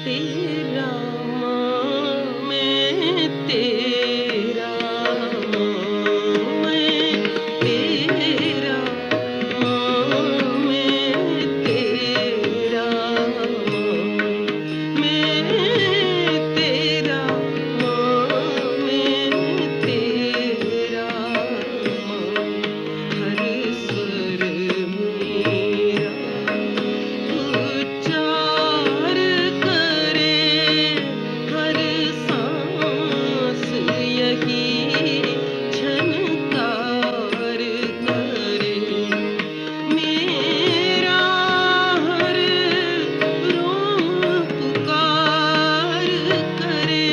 तेरा माँ मैं तेरा माँ मैं तेरा माँ मैं तेरा माँ मैं तेरा माँ मैं तेरा माँ हर स्वर मेरा उच्चार करे हर सांस यही झनकार करे मेरा हर रोम पुकार करे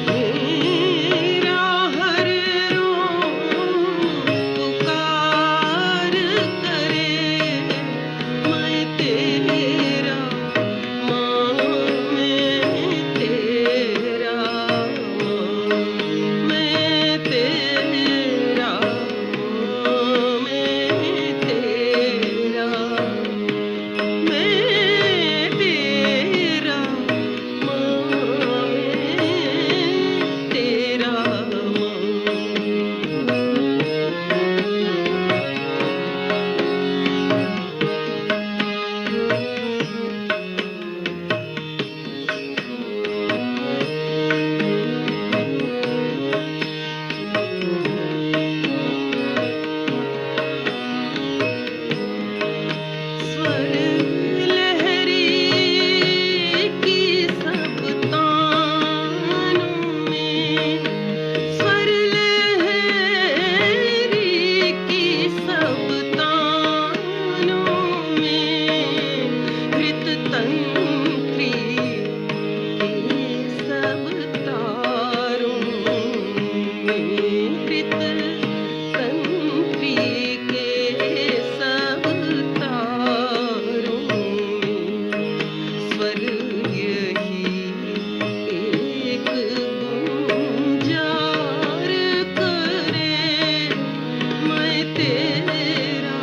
मेरा हर रोम पुकार करे मैं तेरा माँ मैं तेरा माँ मैं तेरा माँ मैं तेरा मैं तेरा माँ मैं तेरा स्वर लहरी की सब तानों में स्वर लहरी की सब तानों में हृत तंत्री के सब तारों में हृत तंत्री के सब तारों में स्वर यही एक गुंजार करे मैं तेरा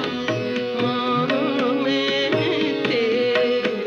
माँ मैं तेरा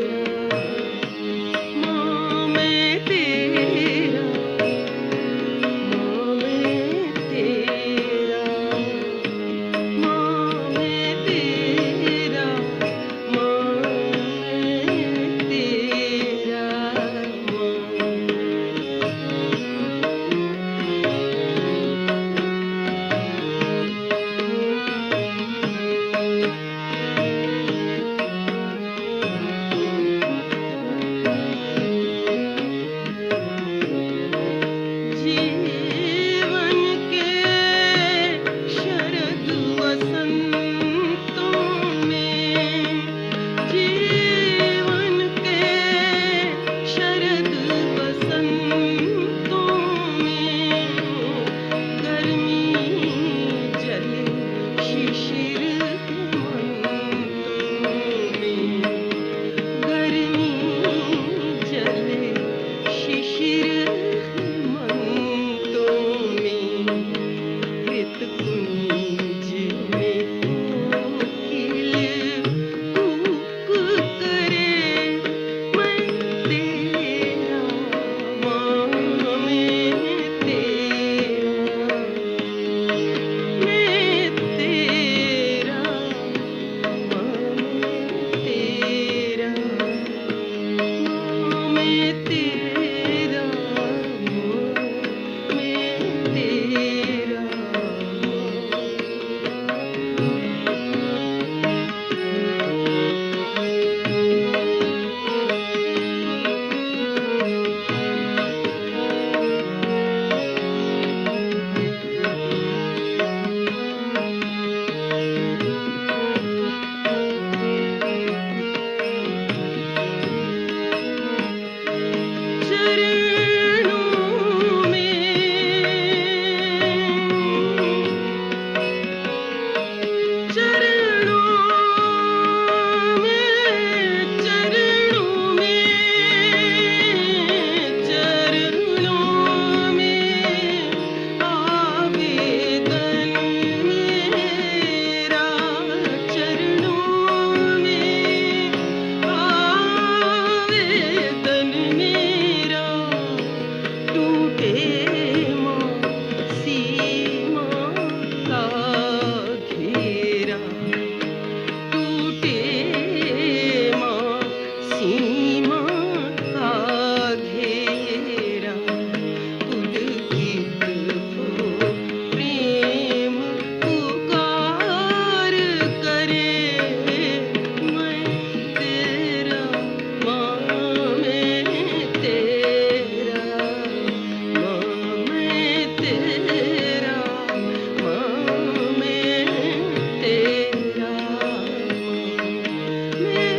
सीमा का घेरा पुलकित हो प्रेम पुकार करे मैं तेरा माँ मैं तेरा माँ मैं तेरा माँ मैं तेरा मैं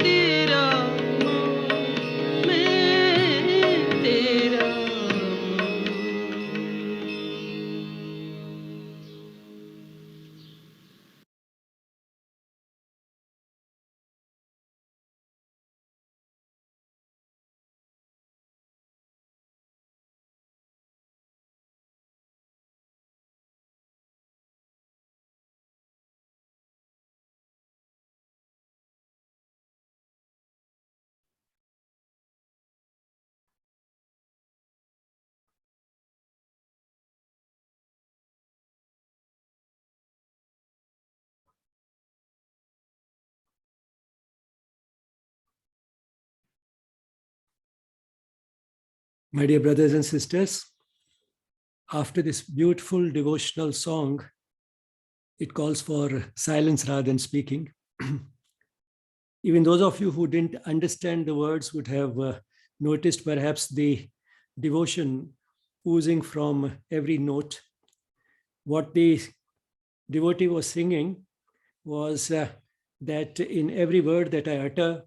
तेरा माँ मैं तेरा My dear brothers and sisters, after this beautiful devotional song, it calls for silence rather than speaking. Even those of you who didn't understand the words would have noticed perhaps the devotion oozing from every note. What the devotee was singing was that in every word that I utter,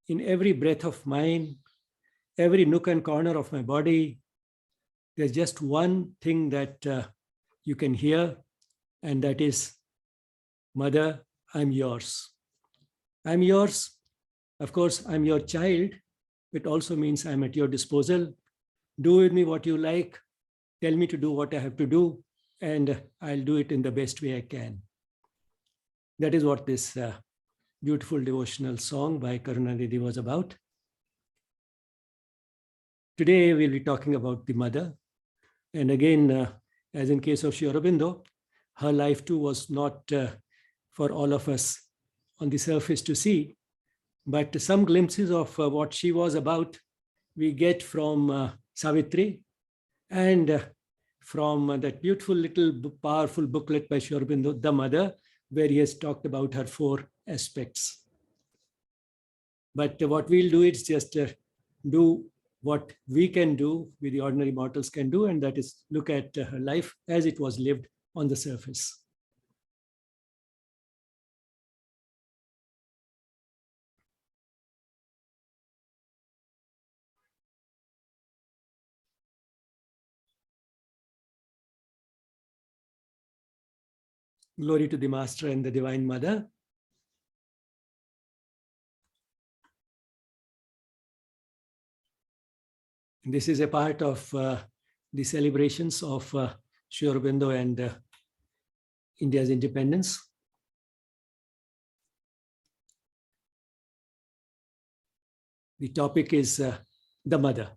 in every breath of mine, every nook and corner of my body, there's just one thing that you can hear, and that is, Mother, I'm yours. I'm yours. Of course, I'm your child. It also means I'm at your disposal. Do with me what you like. Tell me to do what I have to do, and I'll do it in the best way I can. That is what this beautiful devotional song by Karunanidhi was about. Today, we'll be talking about the mother. And again, as in case of Sri Aurobindo, her life too was not for all of us on the surface to see, but some glimpses of what she was about we get from Savitri and from that beautiful little powerful booklet by Sri Aurobindo, The Mother, where he has talked about her 4 aspects. But what we'll do is just do what we can do, we the ordinary mortals can do, and that is look at her life as it was lived on the surface. Glory to the Master and the Divine Mother. This is a part of the celebrations of Sri Aurobindo and India's independence. The topic is the mother.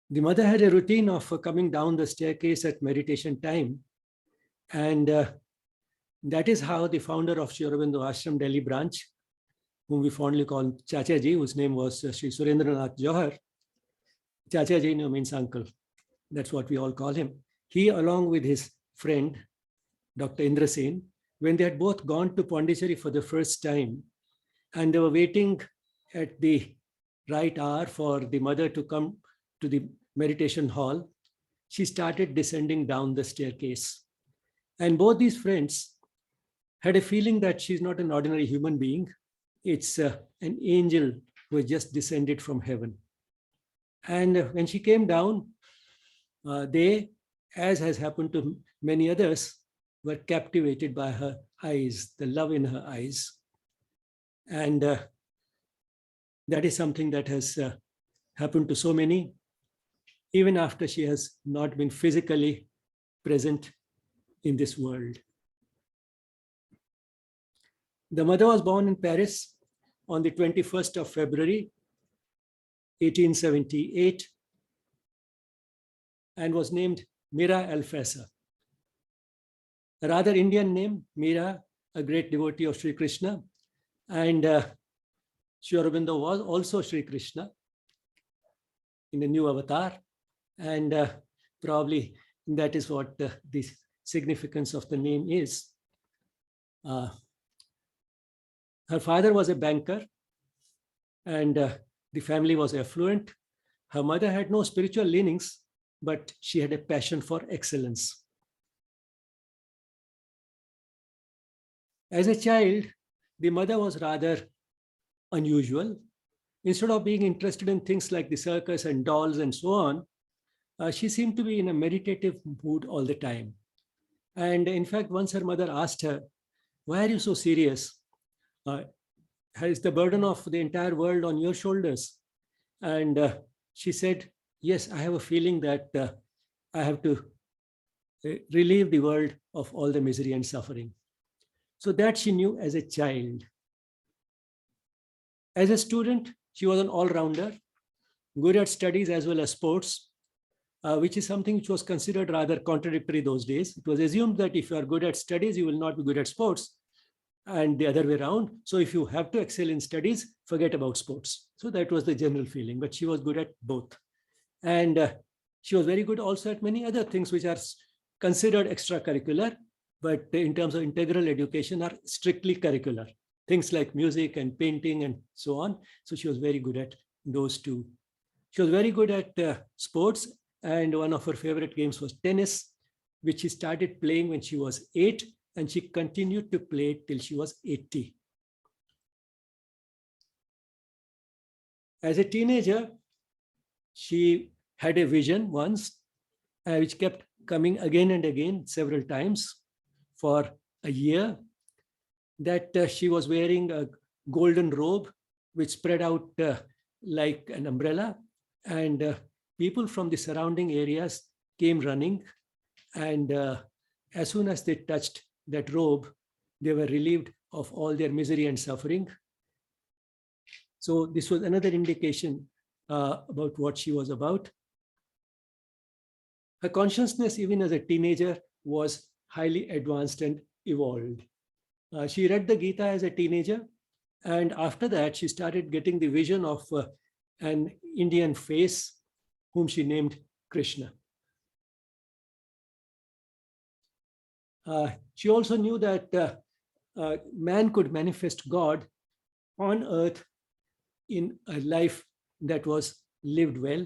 The mother had a routine of coming down the staircase at meditation time, and that is how the founder of Sri Aurobindo Ashram Delhi branch, whom we fondly call Chachaji, whose name was Sri Surendranath Johar. Chachaji means uncle. That's what we all call him. He, along with his friend, Dr. Indra Sen, when they had both gone to Pondicherry for the first time, and they were waiting at the right hour for the mother to come to the meditation hall, she started descending down the staircase. And both these friends had a feeling that she's not an ordinary human being. It's an angel who has just descended from heaven. And when she came down, they, as has happened to many others, were captivated by her eyes, the love in her eyes. And that is something that has happened to so many, even after she has not been physically present in this world. The mother was born in Paris on the 21st of February, 1878, and was named Mira Alfesa. A rather Indian name, Mira, a great devotee of Sri Krishna. And Sri Aurobindo was also Sri Krishna in the new avatar. And probably that is what the significance of the name is. Her father was a banker, and the family was affluent. Her mother had no spiritual leanings, but she had a passion for excellence. As a child, the mother was rather unusual. Instead of being interested in things like the circus and dolls and so on, she seemed to be in a meditative mood all the time. And in fact, once her mother asked her, "Why are you so serious? Is the burden of the entire world on your shoulders?" And she said, "Yes, I have a feeling that I have to relieve the world of all the misery and suffering." So that she knew as a child. As a student, she was an all-rounder, good at studies as well as sports, which is something which was considered rather contradictory those days. It was assumed that if you are good at studies, you will not be good at sports, and the other way around. So if you have to excel in studies, forget about sports. So that was the general feeling, but she was good at both. And she was very good also at many other things which are considered extracurricular, but in terms of integral education are strictly curricular. Things like music and painting and so on. So she was very good at those two. She was very good at sports, and one of her favorite games was tennis, which she started playing when she was 8, and she continued to play till she was 80. As a teenager, she had a vision once, which kept coming again and again several times for a year, that she was wearing a golden robe which spread out like an umbrella, and people from the surrounding areas came running, and as soon as they touched that robe, they were relieved of all their misery and suffering. So this was another indication about what she was about. Her consciousness, even as a teenager, was highly advanced and evolved. She read the Gita as a teenager, and after that, she started getting the vision of an Indian face whom she named Krishna. She also knew that man could manifest God on earth in a life that was lived well,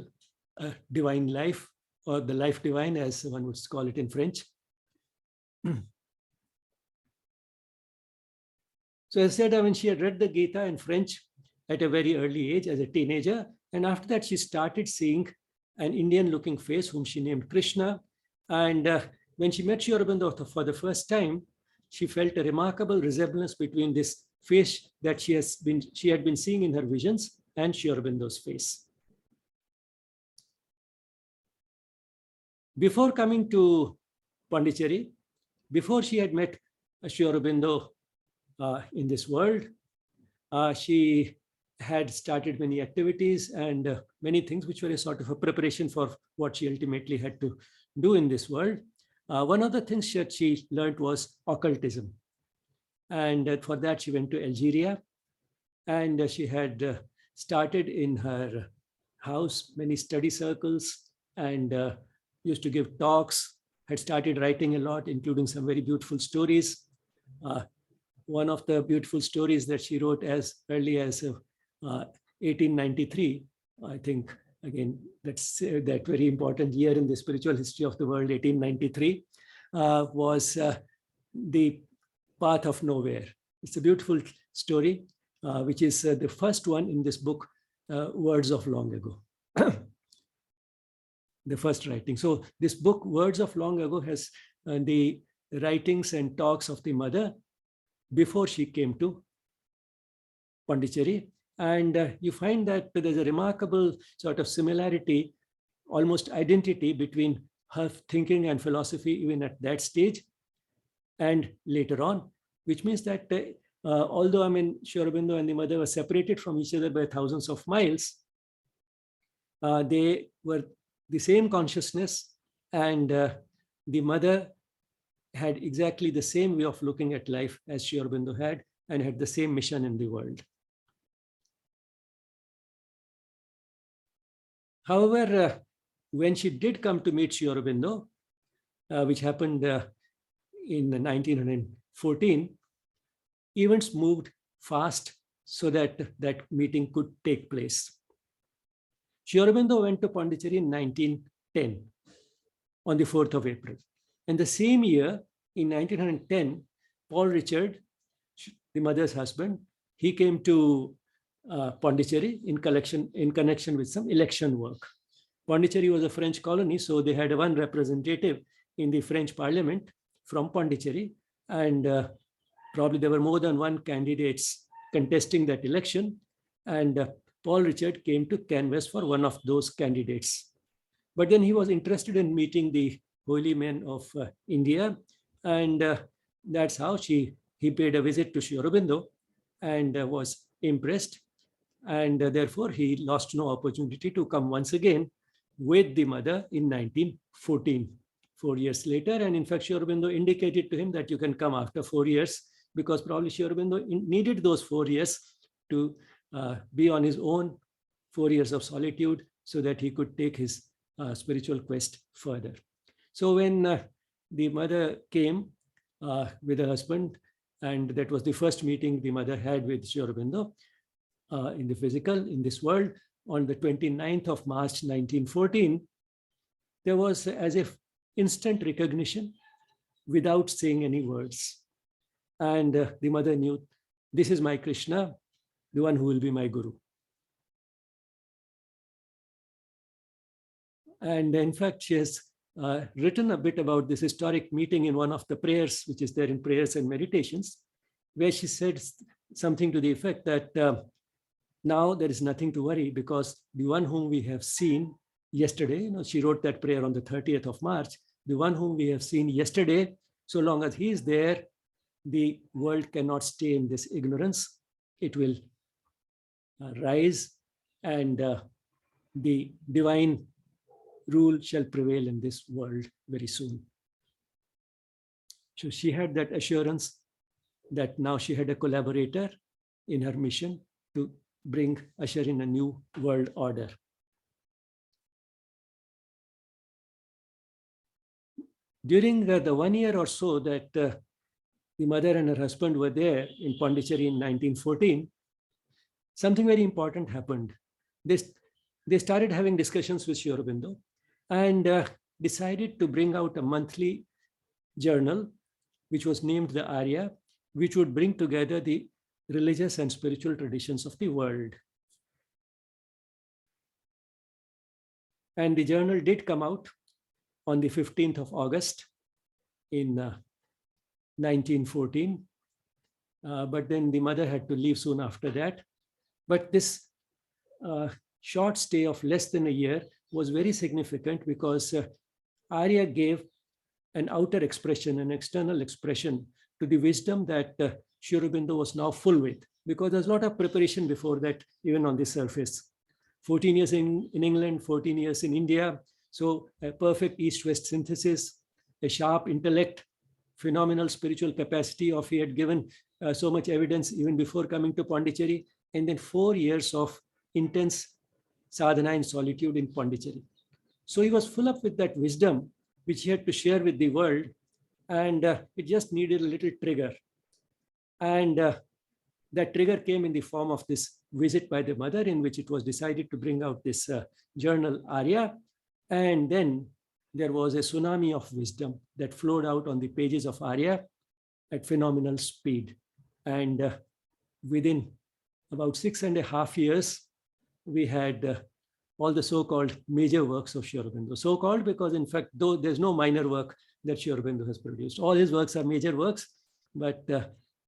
a divine life, or the life divine, as one would call it in French. So as I said, when she had read the Gita in French at a very early age as a teenager, and after that she started seeing an Indian-looking face whom she named Krishna. And when she met Sri Aurobindo for the first time, she felt a remarkable resemblance between this face that she had been seeing in her visions and Sri Aurobindo's face. Before coming to Pondicherry, before she had met Sri Aurobindo in this world, she had started many activities and many things which were a sort of a preparation for what she ultimately had to do in this world. One of the things that she learned was occultism. And for that, she went to Algeria, and she had started in her house many study circles, and used to give talks, had started writing a lot, including some very beautiful stories. One of the beautiful stories that she wrote as early as 1893, I think, again, that's that very important year in the spiritual history of the world, 1893, was The Path of Nowhere. It's a beautiful story, which is the first one in this book, Words of Long Ago. The first writing. So this book, Words of Long Ago, has the writings and talks of the mother before she came to Pondicherry. And you find that there's a remarkable sort of similarity, almost identity between her thinking and philosophy even at that stage and later on, which means that although Sri Aurobindo and the mother were separated from each other by thousands of miles, they were the same consciousness, And the mother had exactly the same way of looking at life as Sri Aurobindo had the same mission in the world. However, when she did come to meet Sri Aurobindo, which happened in 1914, events moved fast so that that meeting could take place. Sri Aurobindo went to Pondicherry in 1910 on the 4th of April. And the same year, in 1910, Paul Richard, the mother's husband, he came to Pondicherry in connection with some election work. Pondicherry was a French colony, so they had one representative in the French parliament from Pondicherry, and probably there were more than one candidates contesting that election, and Paul Richard came to canvass for one of those candidates. But then he was interested in meeting the holy men of India, and that's how he paid a visit to Sri Aurobindo and was impressed, and therefore he lost no opportunity to come once again with the mother in 1914, 4 years later. And in fact, Sri Aurobindo indicated to him that you can come after 4 years, because probably Sri Aurobindo needed those 4 years to be on his own, 4 years of solitude, so that he could take his spiritual quest further. So when the mother came with her husband, and that was the first meeting the mother had with Sri Aurobindo in the physical, in this world, on the 29th of March 1914, there was as if instant recognition without saying any words. And the mother knew, this is my Krishna, the one who will be my Guru. And in fact, she has written a bit about this historic meeting in one of the prayers, which is there in Prayers and Meditations, where she said something to the effect that now there is nothing to worry, because the one whom we have seen yesterday, she wrote that prayer on the 30th of March, the one whom we have seen yesterday, so long as he is there, the world cannot stay in this ignorance. It will rise, and the divine rule shall prevail in this world very soon. So she had that assurance that now she had a collaborator in her mission to usher in a new world order. During the 1 year or so that the mother and her husband were there in Pondicherry in 1914, something very important happened. They started having discussions with Sri Aurobindo and decided to bring out a monthly journal, which was named the Arya, which would bring together the religious and spiritual traditions of the world. And the journal did come out on the 15th of August in 1914. But then the mother had to leave soon after that. But this short stay of less than a year was very significant, because Arya gave an outer expression, an external expression to the wisdom that Sri Aurobindo was now full with, because there's a lot of preparation before that, even on the surface. 14 years in England, 14 years in India. So a perfect East-West synthesis, a sharp intellect, phenomenal spiritual capacity of he had given so much evidence even before coming to Pondicherry, and then 4 years of intense sadhana and solitude in Pondicherry. So he was full up with that wisdom, which he had to share with the world, and it just needed a little trigger. And that trigger came in the form of this visit by the mother, in which it was decided to bring out this journal Arya. And then there was a tsunami of wisdom that flowed out on the pages of Arya at phenomenal speed. And within about 6.5 years, we had all the so-called major works of Sri Aurobindo. So-called because, in fact, though there's no minor work that Sri Aurobindo has produced. All his works are major works, but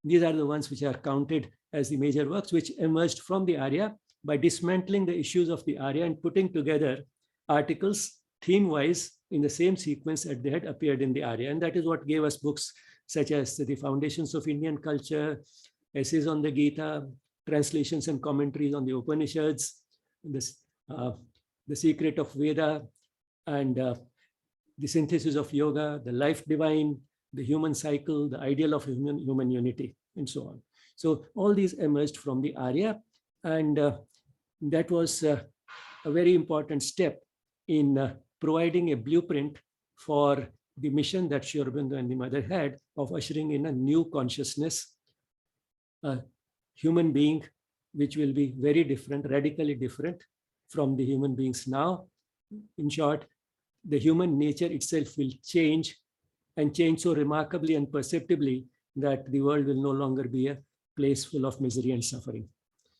these are the ones which are counted as the major works, which emerged from the Arya by dismantling the issues of the Arya and putting together articles theme-wise in the same sequence that they had appeared in the Arya. And that is what gave us books such as The Foundations of Indian Culture, Essays on the Gita, translations and commentaries on the Upanishads, The Secret of Veda, and the synthesis of yoga, the life divine, the human cycle, the ideal of human unity, and so on. So all these emerged from the Arya, and that was a very important step in providing a blueprint for the mission that Sri Aurobindo and the mother had of ushering in a new consciousness, a human being which will be very different, radically different from the human beings now. In short, the human nature itself will change, and change so remarkably and perceptibly that the world will no longer be a place full of misery and suffering.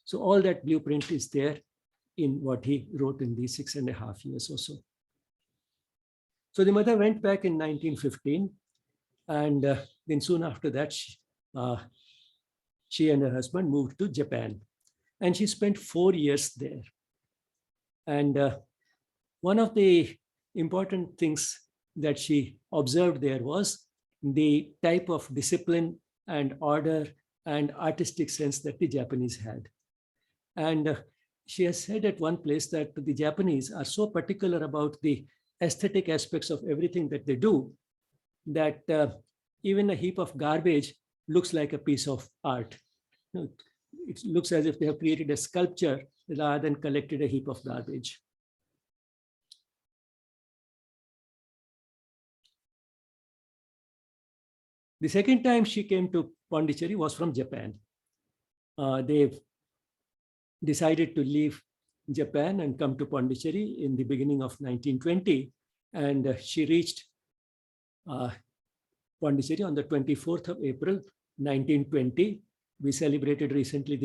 So all that blueprint is there in what he wrote in these 6.5 years or so. So the mother went back in 1915, and then soon after that, she and her husband moved to Japan, and she spent 4 years there. And one of the important things that she observed there was the type of discipline and order and artistic sense that the Japanese had. And she has said at one place that the Japanese are so particular about the aesthetic aspects of everything that they do that even a heap of garbage looks like a piece of art. It looks as if they have created a sculpture rather than collected a heap of garbage. The second time she came to Pondicherry was from Japan. They decided to leave Japan and come to Pondicherry in the beginning of 1920. And she reached Pondicherry on the 24th of April, 1920. We celebrated recently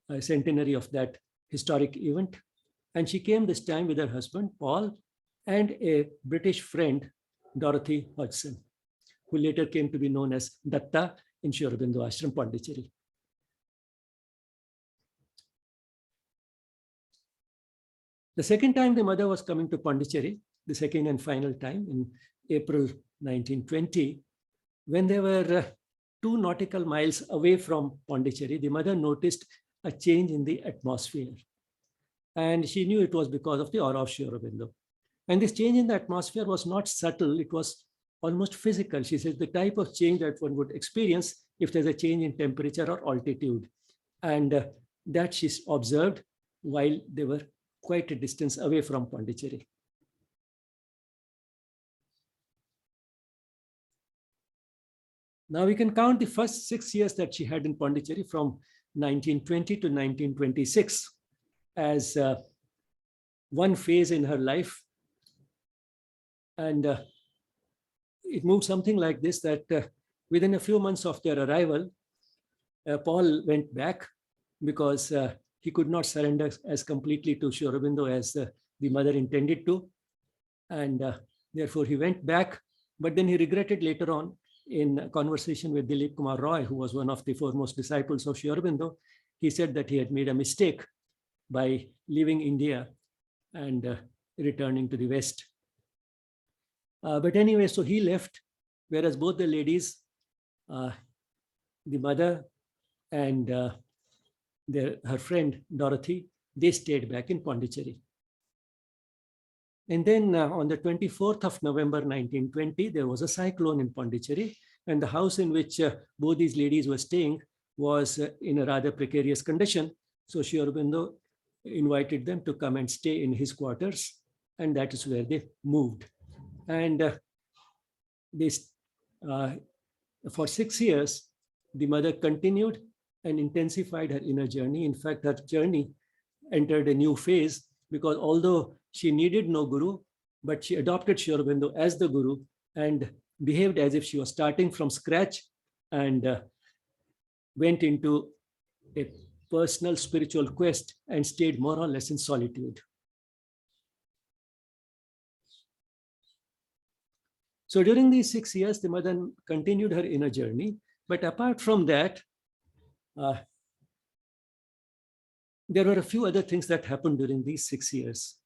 the centenary of that historic event. And she came this time with her husband, Paul, and a British friend, Dorothy Hodgson, who later came to be known as Datta in Sri Aurobindo Ashram, Pondicherry. The second time the mother was coming to Pondicherry, the second and final time in April 1920, when they were 2 nautical miles away from Pondicherry, the mother noticed a change in the atmosphere. And she knew it was because of the aura of Sri Aurobindo. And this change in the atmosphere was not subtle, it was almost physical. She says the type of change that one would experience if there's a change in temperature or altitude. And that she observed while they were quite a distance away from Pondicherry. Now we can count the first 6 years that she had in Pondicherry from 1920 to 1926 as one phase in her life. And it moved something like this, that within a few months of their arrival, Paul went back because he could not surrender as completely to Sri Aurobindo as the mother intended to. And therefore he went back, but then he regretted later on in a conversation with Dilip Kumar Roy, who was one of the foremost disciples of Sri Aurobindo. He said that he had made a mistake by leaving India and returning to the West. But anyway, so he left, whereas both the ladies, the mother and her friend Dorothy, they stayed back in Pondicherry. And then on the 24th of November 1920, there was a cyclone in Pondicherry, and the house in which both these ladies were staying was in a rather precarious condition. So Sri Aurobindo invited them to come and stay in his quarters, and that is where they moved. And for 6 years, the mother continued and intensified her inner journey. In fact, her journey entered a new phase, because although she needed no guru, but she adopted Sri Aurobindo as the guru and behaved as if she was starting from scratch, and went into a personal spiritual quest and stayed more or less in solitude. So during these 6 years, the mother continued her inner journey. But apart from that, there were a few other things that happened during these 6 years.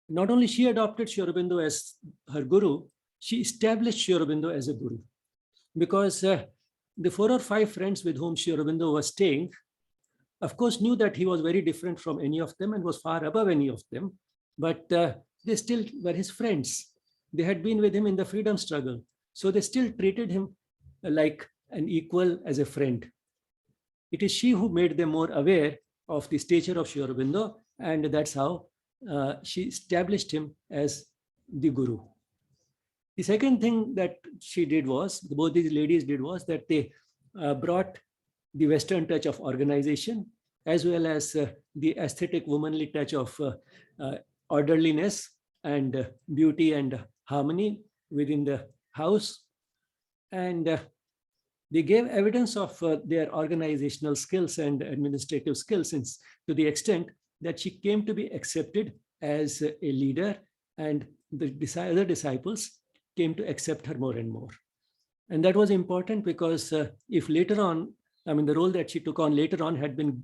Not only she adopted Sri Aurobindo as her guru, she established Sri Aurobindo as a guru. Because the 4 or 5 friends with whom Sri Aurobindo was staying, of course, knew that he was very different from any of them and was far above any of them, but they still were his friends. they had been with him in the freedom struggle. So they still treated him like an equal, as a friend. It is she who made them more aware of the stature of Sri Aurobindo, and that's how she established him as the Guru. The second thing that she did was, both these ladies did, was that they brought the Western touch of organization, as well as the aesthetic womanly touch of orderliness and beauty and harmony within the house. And they gave evidence of their organizational skills and administrative skills, to the extent that she came to be accepted as a leader, and the other disciples came to accept her more and more. And that was important because if later on, I mean, the role that she took on later on had been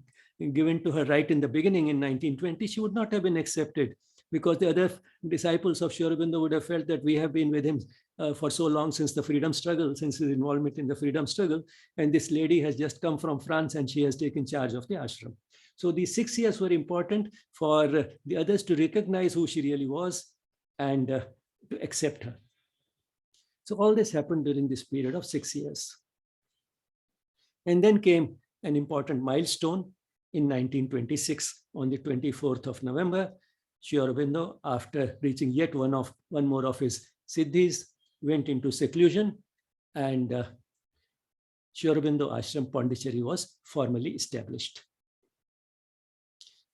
given to her right in the beginning in 1920, she would not have been accepted, because the other disciples of Sri Aurobindo would have felt that we have been with him for so long, since the freedom struggle, since his involvement in the freedom struggle, and this lady has just come from France and she has taken charge of the ashram. So these 6 years were important for the others to recognize who she really was and to accept her. So all this happened during this period of 6 years. And then came an important milestone in 1926, on the 24th of November. Sri Aurobindo, after reaching yet one more of his siddhis, went into seclusion, and Sri Aurobindo Ashram Pondicherry was formally established.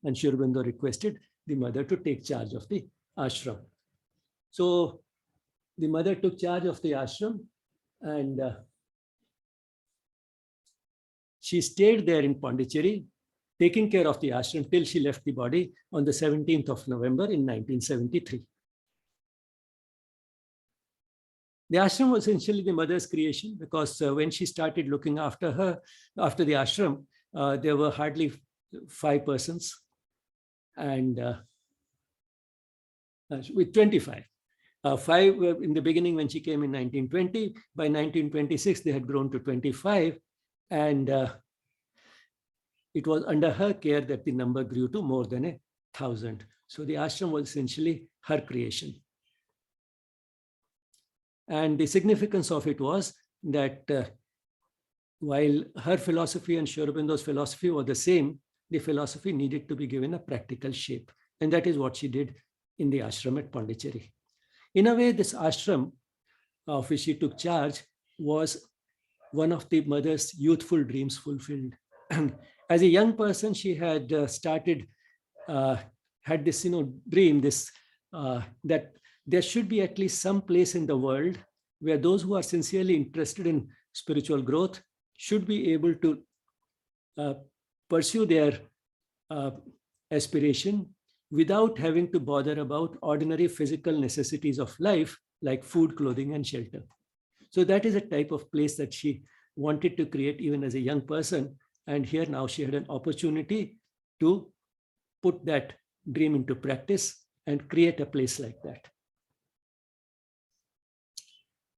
And Sri Aurobindo requested the mother to take charge of the ashram. So the mother took charge of the ashram, and she stayed there in Pondicherry, taking care of the ashram till she left the body on the 17th of November in 1973. The ashram was essentially the mother's creation, because when she started looking after the ashram, there were hardly 5 persons, and with 25. 5 were in the beginning when she came in 1920. By 1926, they had grown to 25, and it was under her care that the number grew to more than 1,000. So the ashram was essentially her creation. And the significance of it was that while her philosophy and Sri Aurobindo's philosophy were the same, the philosophy needed to be given a practical shape. And that is what she did in the ashram at Pondicherry. In a way, this ashram of which she took charge was one of the mother's youthful dreams fulfilled. As a young person, she had had this dream, that there should be at least some place in the world where those who are sincerely interested in spiritual growth should be able to pursue their aspiration without having to bother about ordinary physical necessities of life, like food, clothing, and shelter. So that is a type of place that she wanted to create even as a young person. And here now she had an opportunity to put that dream into practice and create a place like that.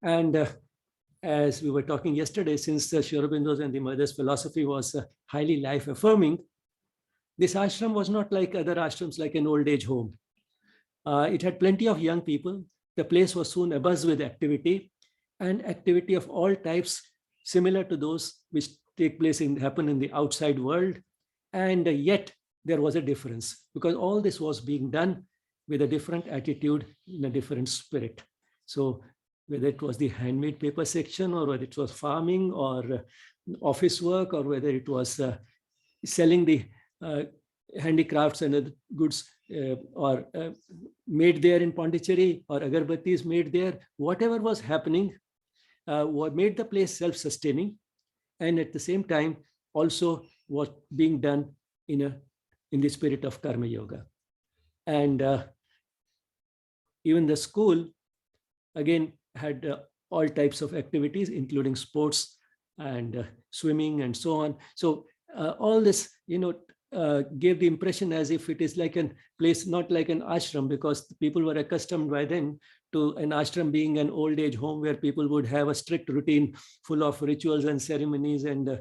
And as we were talking yesterday, since Sri Aurobindo's and the mother's philosophy was highly life-affirming, this ashram was not like other ashrams, like an old age home. It had plenty of young people. The place was soon abuzz with activity, and activity of all types, similar to those which happen in the outside world. And yet there was a difference, because all this was being done with a different attitude, in a different spirit. So whether it was the handmade paper section, or whether it was farming or office work, or whether it was selling the handicrafts and other goods or made there in Pondicherry, or agarbattis made there, whatever was happening what made the place self-sustaining, and at the same time also was being done in the spirit of karma yoga. And even the school again had all types of activities, including sports and swimming and so on. So all this gave the impression as if it is like a place, not like an ashram, because people were accustomed by then to an ashram being an old age home where people would have a strict routine full of rituals and ceremonies and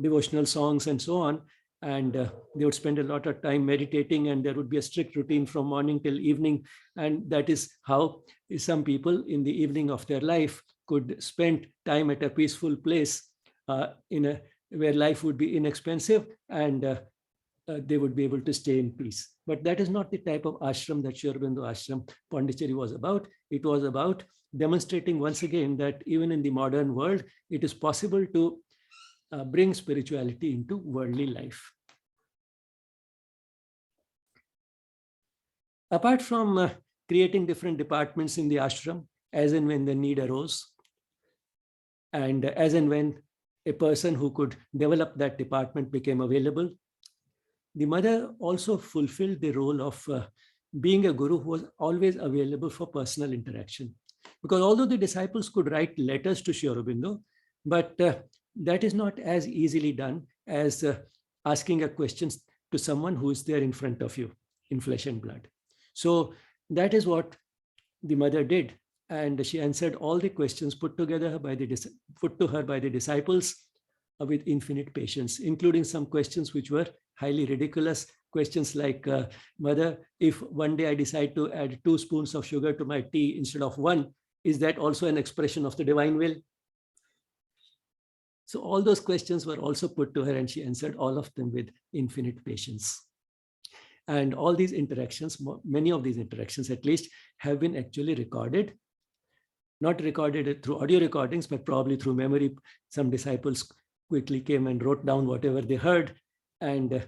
devotional songs and so on. and they would spend a lot of time meditating, and there would be a strict routine from morning till evening. And that is how some people in the evening of their life could spend time at a peaceful place where life would be inexpensive, and they would be able to stay in peace. But that is not the type of ashram that Sri Aurobindo Ashram Pondicherry was about. It was about demonstrating once again that even in the modern world, it is possible to bring spirituality into worldly life. Apart from creating different departments in the ashram, as and when the need arose, and as and when a person who could develop that department became available, the mother also fulfilled the role of being a guru who was always available for personal interaction. Because although the disciples could write letters to Sri Aurobindo, but that is not as easily done as asking a question to someone who is there in front of you in flesh and blood. So that is what the mother did, and she answered all the questions put to her by the disciples with infinite patience, including some questions which were highly ridiculous. Questions like, Mother, if one day I decide to add 2 spoons of sugar to my tea instead of 1, is that also an expression of the divine will? So all those questions were also put to her, and she answered all of them with infinite patience. And all these interactions, many of these interactions at least, have been actually recorded. Not recorded through audio recordings, but probably through memory. Some disciples quickly came and wrote down whatever they heard. And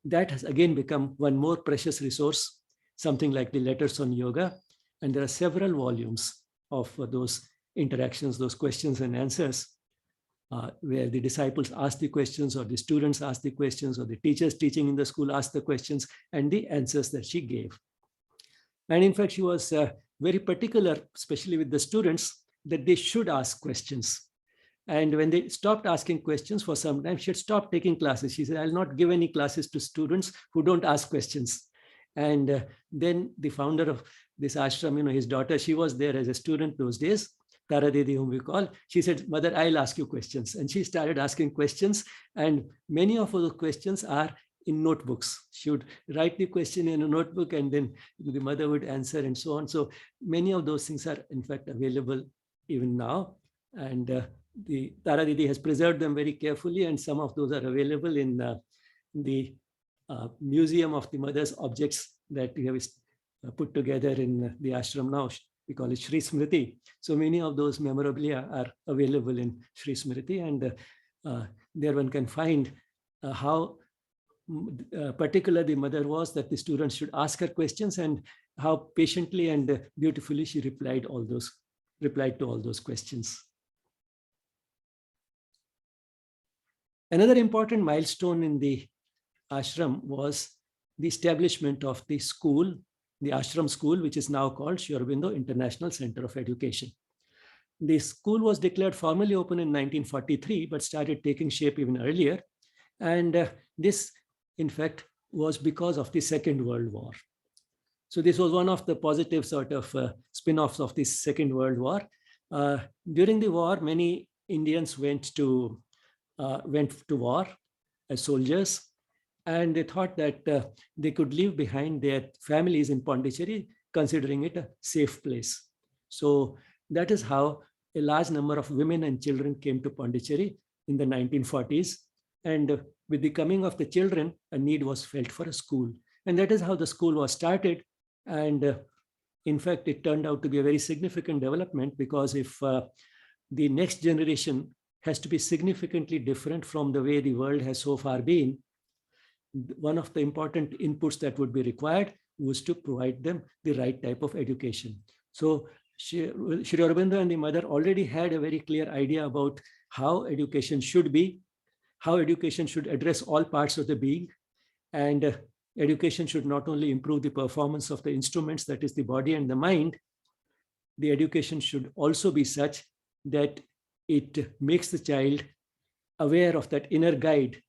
that has again become one more precious resource, something like the Letters on Yoga. And there are several volumes of those interactions, those questions and answers, where the disciples ask the questions, or the students ask the questions, or the teachers teaching in the school ask the questions, and the answers that she gave. And in fact, she was very particular, especially with the students, that they should ask questions. And when they stopped asking questions for some time, she had stopped taking classes. She said, I'll not give any classes to students who don't ask questions. And then the founder of this ashram, his daughter, she was there as a student those days, Tara Didi, whom we call. She said, Mother, I'll ask you questions. And she started asking questions. And many of those questions are in notebooks. She would write the question in a notebook, and then the mother would answer, and so on. So many of those things are in fact available even now. And the Tara Didi has preserved them very carefully, and some of those are available in the Museum of the Mother's Objects that we have put together in the ashram now. We call it Shri Smriti. So many of those memorabilia are available in Shri Smriti, and there one can find how particular the mother was, that the students should ask her questions, and how patiently and beautifully she replied to all those questions. Another important milestone in the ashram was the establishment of the school, the ashram school, which is now called Sri Aurobindo International Center of Education. The school was declared formally open in 1943, but started taking shape even earlier. And this, in fact, was because of the Second World War. So this was one of the positive sort of spin-offs of the Second World War. During the war, many Indians went to war as soldiers, and they thought that they could leave behind their families in Pondicherry, considering it a safe place. So that is how a large number of women and children came to Pondicherry in the 1940s. And with the coming of the children, a need was felt for a school. And that is how the school was started. And in fact, it turned out to be a very significant development, because if the next generation has to be significantly different from the way the world has so far been, one of the important inputs that would be required was to provide them the right type of education. So Sri Aurobindo and the mother already had a very clear idea about how education should be, how education should address all parts of the being, and education should not only improve the performance of the instruments, that is the body and the mind, the education should also be such that it makes the child aware of that inner guide,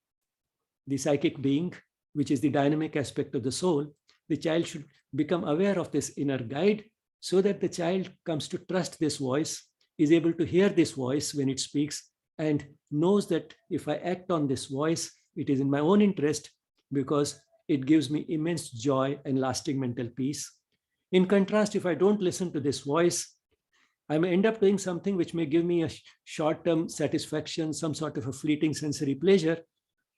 the psychic being, which is the dynamic aspect of the soul. The child should become aware of this inner guide, so that the child comes to trust this voice, is able to hear this voice when it speaks, and knows that if I act on this voice, It is in my own interest because it gives me immense joy and lasting mental peace. In contrast, if I don't listen to this voice, I may end up doing something which may give me a short-term satisfaction, some sort of a fleeting sensory pleasure,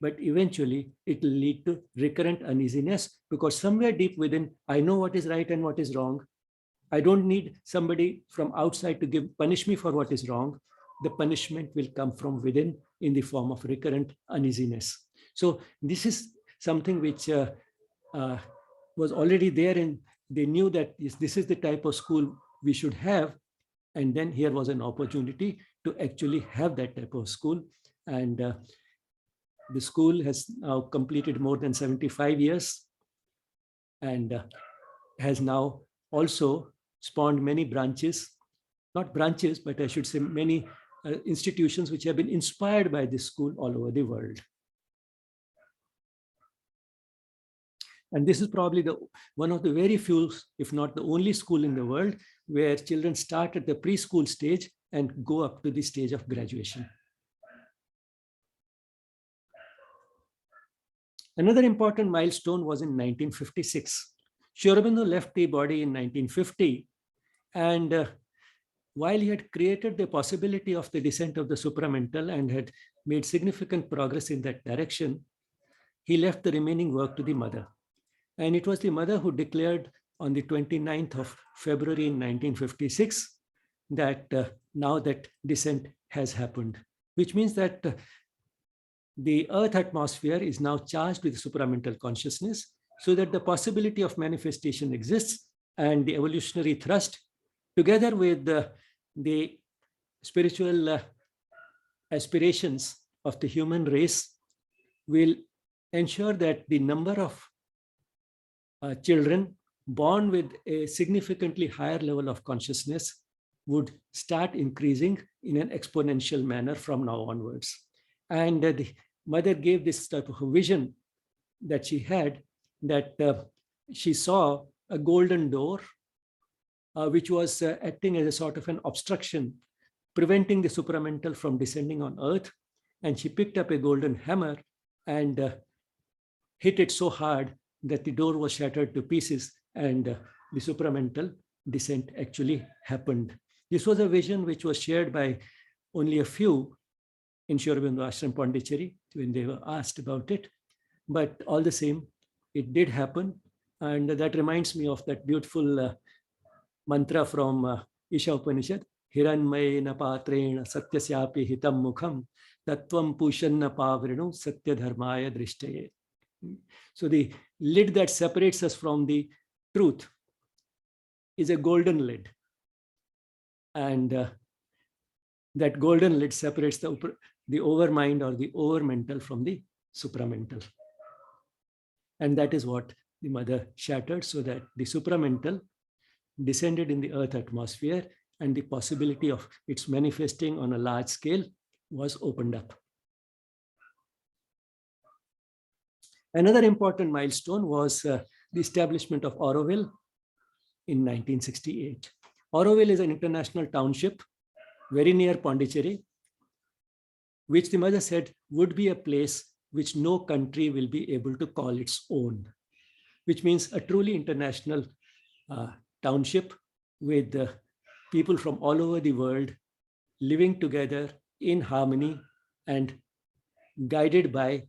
but eventually it will lead to recurrent uneasiness because somewhere deep within, I know what is right and what is wrong. I don't need somebody from outside to punish me for what is wrong. The punishment will come from within in the form of recurrent uneasiness. So this is something which was already there, and they knew that this is the type of school we should have. And then here was an opportunity to actually have that type of school. And the school has now completed more than 75 years and has now also spawned many branches, not branches, but I should say many institutions which have been inspired by this school all over the world. And this is probably one of the very few, if not the only school in the world where children start at the preschool stage and go up to the stage of graduation. Another important milestone was in 1956. Sri Aurobindo left the body in 1950, and while he had created the possibility of the descent of the supramental and had made significant progress in that direction, he left the remaining work to the mother. And it was the mother who declared on the 29th of February in 1956 that now that descent has happened, which means that the Earth atmosphere is now charged with supramental consciousness, so that the possibility of manifestation exists, and the evolutionary thrust, together with the spiritual aspirations of the human race, will ensure that the number of children born with a significantly higher level of consciousness would start increasing in an exponential manner from now onwards. And the mother gave this type of a vision that she had, that she saw a golden door which was acting as a sort of an obstruction, preventing the supramental from descending on earth. And she picked up a golden hammer and hit it so hard that the door was shattered to pieces, and the supramental descent actually happened. This was a vision which was shared by only a few in Sri Aurobindo Ashram Pondicherry when they were asked about it. But all the same, it did happen. And that reminds me of that beautiful mantra from Isha Upanishad, Hiranmayena patrena satyasyapi hitam mukham tattvam pushanna pavrinu satya dharmaya drishtaye. So the lid that separates us from the truth is a golden lid. And that golden lid separates the overmind or the overmental from the supramental. And that is what the mother shattered, so that the supramental descended in the earth atmosphere and the possibility of its manifesting on a large scale was opened up. Another important milestone was the establishment of Auroville in 1968. Auroville is an international township very near Pondicherry, which the mother said would be a place which no country will be able to call its own, which means a truly international township with people from all over the world living together in harmony and guided by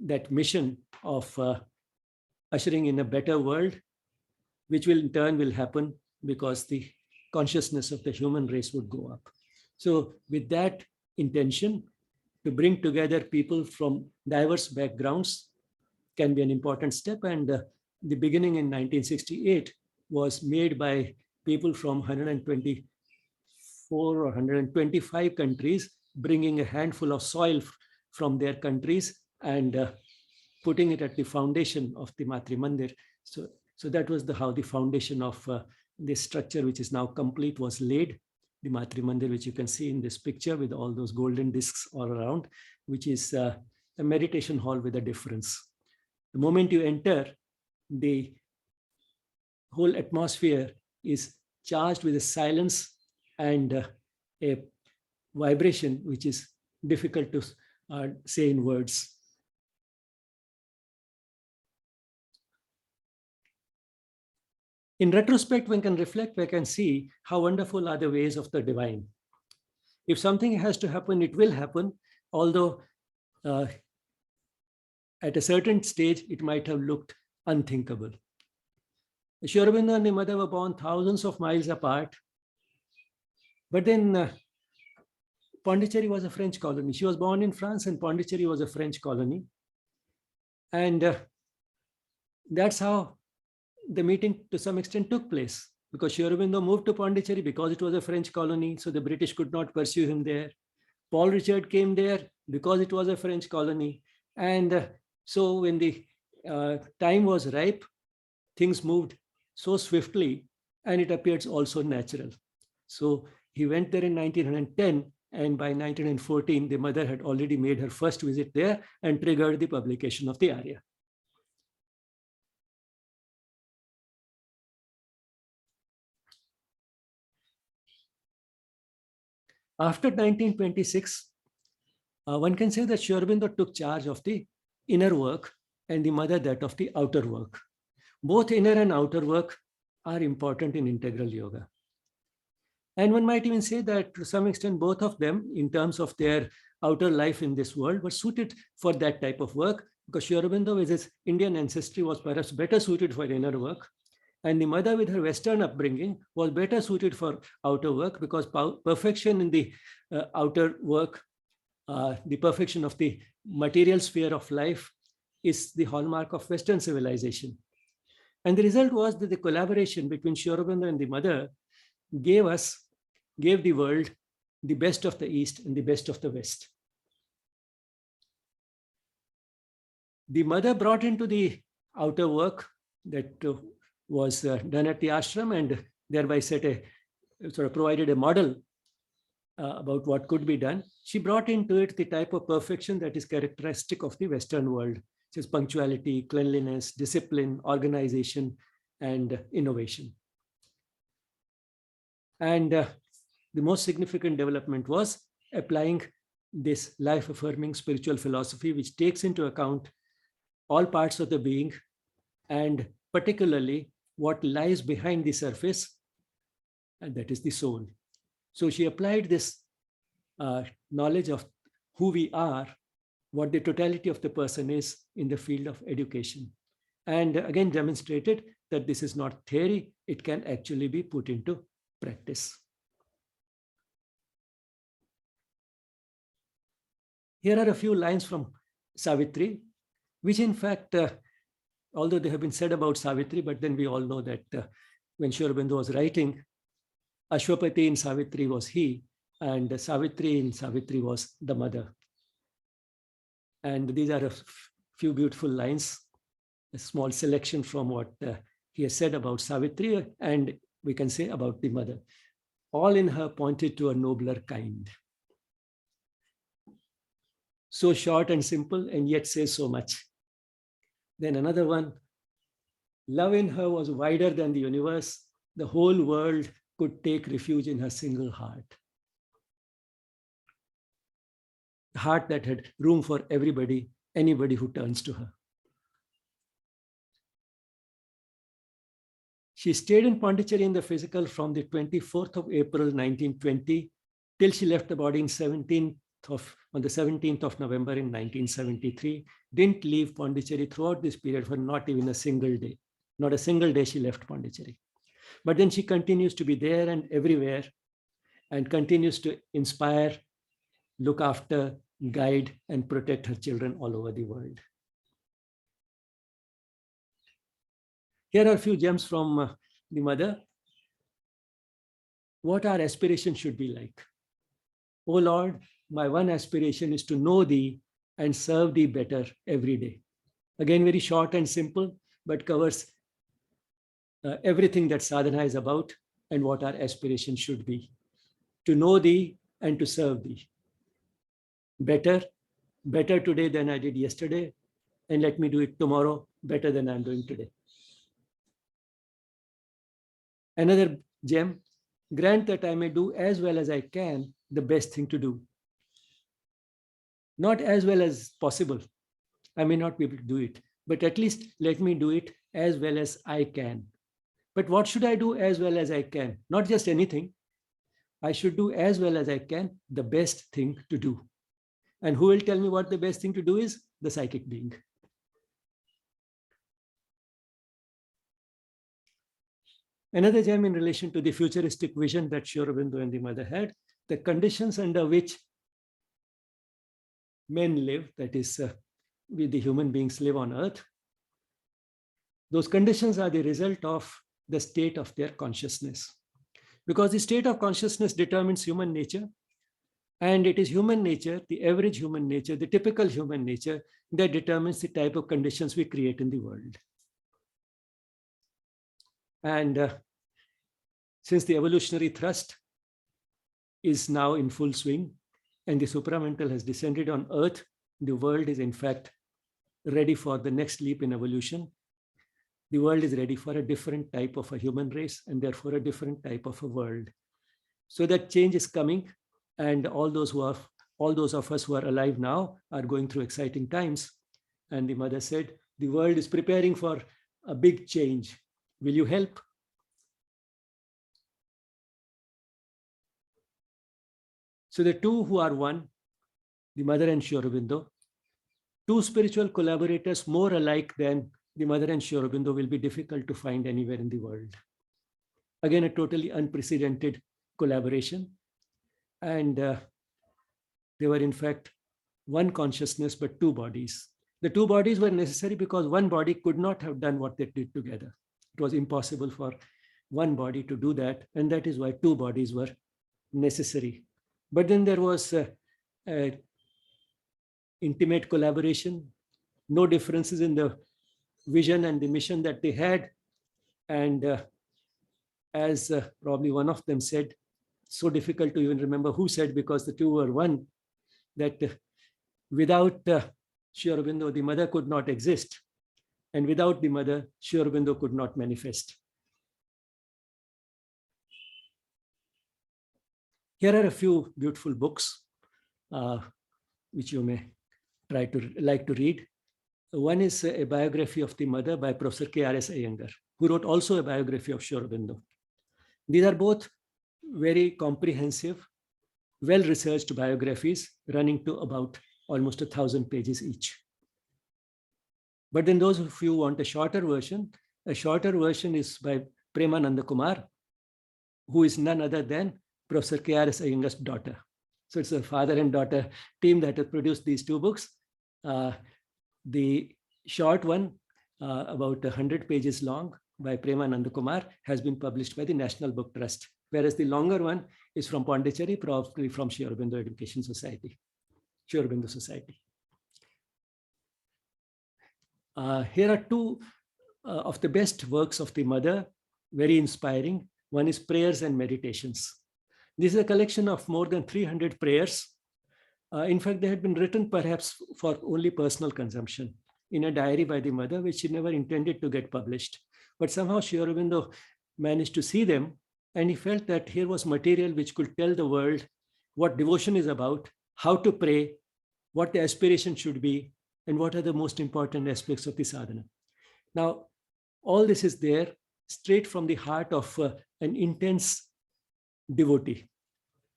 that mission of ushering in a better world, which will in turn will happen because the consciousness of the human race would go up. So with that intention, to bring together people from diverse backgrounds can be an important step. And the beginning in 1968 was made by people from 124 or 125 countries, bringing a handful of soil from their countries and putting it at the foundation of the Matri Mandir. So that was how the foundation of this structure, which is now complete, was laid. The Matri Mandir, which you can see in this picture with all those golden discs all around, which is a meditation hall with a difference. The moment you enter, the whole atmosphere is charged with a silence and a vibration which is difficult to say in words. In retrospect, one can reflect, one can see how wonderful are the ways of the divine. If something has to happen, it will happen, although uh, at a certain stage, it might have looked unthinkable. Sri Aurobindo and the mother were born thousands of miles apart, but then Pondicherry was a French colony. She was born in France and Pondicherry was a French colony. And that's how the meeting to some extent took place, because Sri Aurobindo moved to Pondicherry because it was a French colony, so the British could not pursue him there. Paul Richard came there because it was a French colony. And so when the time was ripe, things moved so swiftly, and it appears also natural. So he went there in 1910, and by 1914, the mother had already made her first visit there and triggered the publication of the Arya. After 1926, one can say that Sri Aurobindo took charge of the inner work and the mother that of the outer work. Both inner and outer work are important in integral yoga. And one might even say that to some extent, both of them, in terms of their outer life in this world, were suited for that type of work, because Sri Aurobindo, with his Indian ancestry, was perhaps better suited for inner work. And the mother, with her Western upbringing, was better suited for outer work, because perfection in the outer work, the perfection of the material sphere of life, is the hallmark of Western civilization. And the result was that the collaboration between Sri Aurobindo and the mother gave the world the best of the East and the best of the West. The mother brought into the outer work that was done at the ashram, and thereby provided a model about what could be done. She brought into it the type of perfection that is characteristic of the Western world, which is punctuality, cleanliness, discipline, organization, and innovation. And the most significant development was applying this life-affirming spiritual philosophy, which takes into account all parts of the being, and particularly what lies behind the surface, and that is the soul. So she applied this knowledge of who we are, what the totality of the person is, in the field of education. And again demonstrated that this is not theory, it can actually be put into practice. Here are a few lines from Savitri, which in fact, although they have been said about Savitri, but then we all know that when Sri Aurobindo was writing, Ashwapati in Savitri was he, and Savitri in Savitri was the mother. And these are a few beautiful lines, a small selection from what he has said about Savitri, and we can say about the mother. All in her pointed to a nobler kind. So short and simple, and yet says so much. Then another one, love in her was wider than the universe. The whole world could take refuge in her single heart. A heart that had room for everybody, anybody who turns to her. She stayed in Pondicherry in the physical from the 24th of April, 1920, till she left the body on the 17th of November in 1973, didn't leave Pondicherry throughout this period for not even a single day. Not a single day she left Pondicherry. But then she continues to be there and everywhere, and continues to inspire, look after, guide, and protect her children all over the world. Here are a few gems from the mother. What our aspiration should be like. O Lord, my one aspiration is to know thee and serve thee better every day. Again, very short and simple, but covers everything that sadhana is about and what our aspiration should be. To know thee and to serve thee. Better today than I did yesterday, and let me do it tomorrow better than I'm doing today. Another gem, grant that I may do as well as I can the best thing to do. Not as well as possible. I may not be able to do it, but at least let me do it as well as I can. But what should I do as well as I can? Not just anything. I should do as well as I can the best thing to do. And who will tell me what the best thing to do is? The psychic being. Another gem in relation to the futuristic vision that Sri Aurobindo and the mother had, the conditions under which men live, that is, we the human beings live on earth, those conditions are the result of the state of their consciousness. Because the state of consciousness determines human nature, and it is human nature, the average human nature, the typical human nature, that determines the type of conditions we create in the world. And since the evolutionary thrust is now in full swing and the supramental has descended on earth, the world is in fact ready for the next leap in evolution. The world is ready for a different type of a human race and therefore a different type of a world. So that change is coming, and all those of us who are alive now are going through exciting times. And the mother said, the world is preparing for a big change. Will you help? So the two who are one, the mother and Sri Aurobindo, two spiritual collaborators more alike than the mother and Sri Aurobindo will be difficult to find anywhere in the world. Again, a totally unprecedented collaboration. And they were in fact one consciousness, but two bodies. The two bodies were necessary because one body could not have done what they did together. It was impossible for one body to do that. And that is why two bodies were necessary. But then there was intimate collaboration, no differences in the vision and the mission that they had. And as probably one of them said, so difficult to even remember who said, because the two were one, that without Sri Aurobindo, the mother could not exist. And without the mother, Sri Aurobindo could not manifest. Here are a few beautiful books which you may like to read. One is a biography of the mother by Professor K.R.S. Iyengar, who wrote also a biography of Sri Aurobindo. These are both very comprehensive, well-researched biographies running to about almost 1,000 pages each. But then those of you who want a shorter version is by Premananda Kumar, who is none other than Professor K.R.S. Iyengar's daughter. So it's a father and daughter team that has produced these two books. The short one, about 100 pages long, by Premananda Kumar, has been published by the National Book Trust, whereas the longer one is from Pondicherry, probably from Sri Aurobindo Education Society, Sri Aurobindo Society. Here are two of the best works of the mother, very inspiring. One is Prayers and Meditations. This is a collection of more than 300 prayers. In fact, they had been written perhaps for only personal consumption in a diary by the mother, which she never intended to get published. But somehow Sri Aurobindo managed to see them, and he felt that here was material which could tell the world what devotion is about, how to pray, what the aspiration should be, and what are the most important aspects of the sadhana. Now, all this is there straight from the heart of an intense devotee,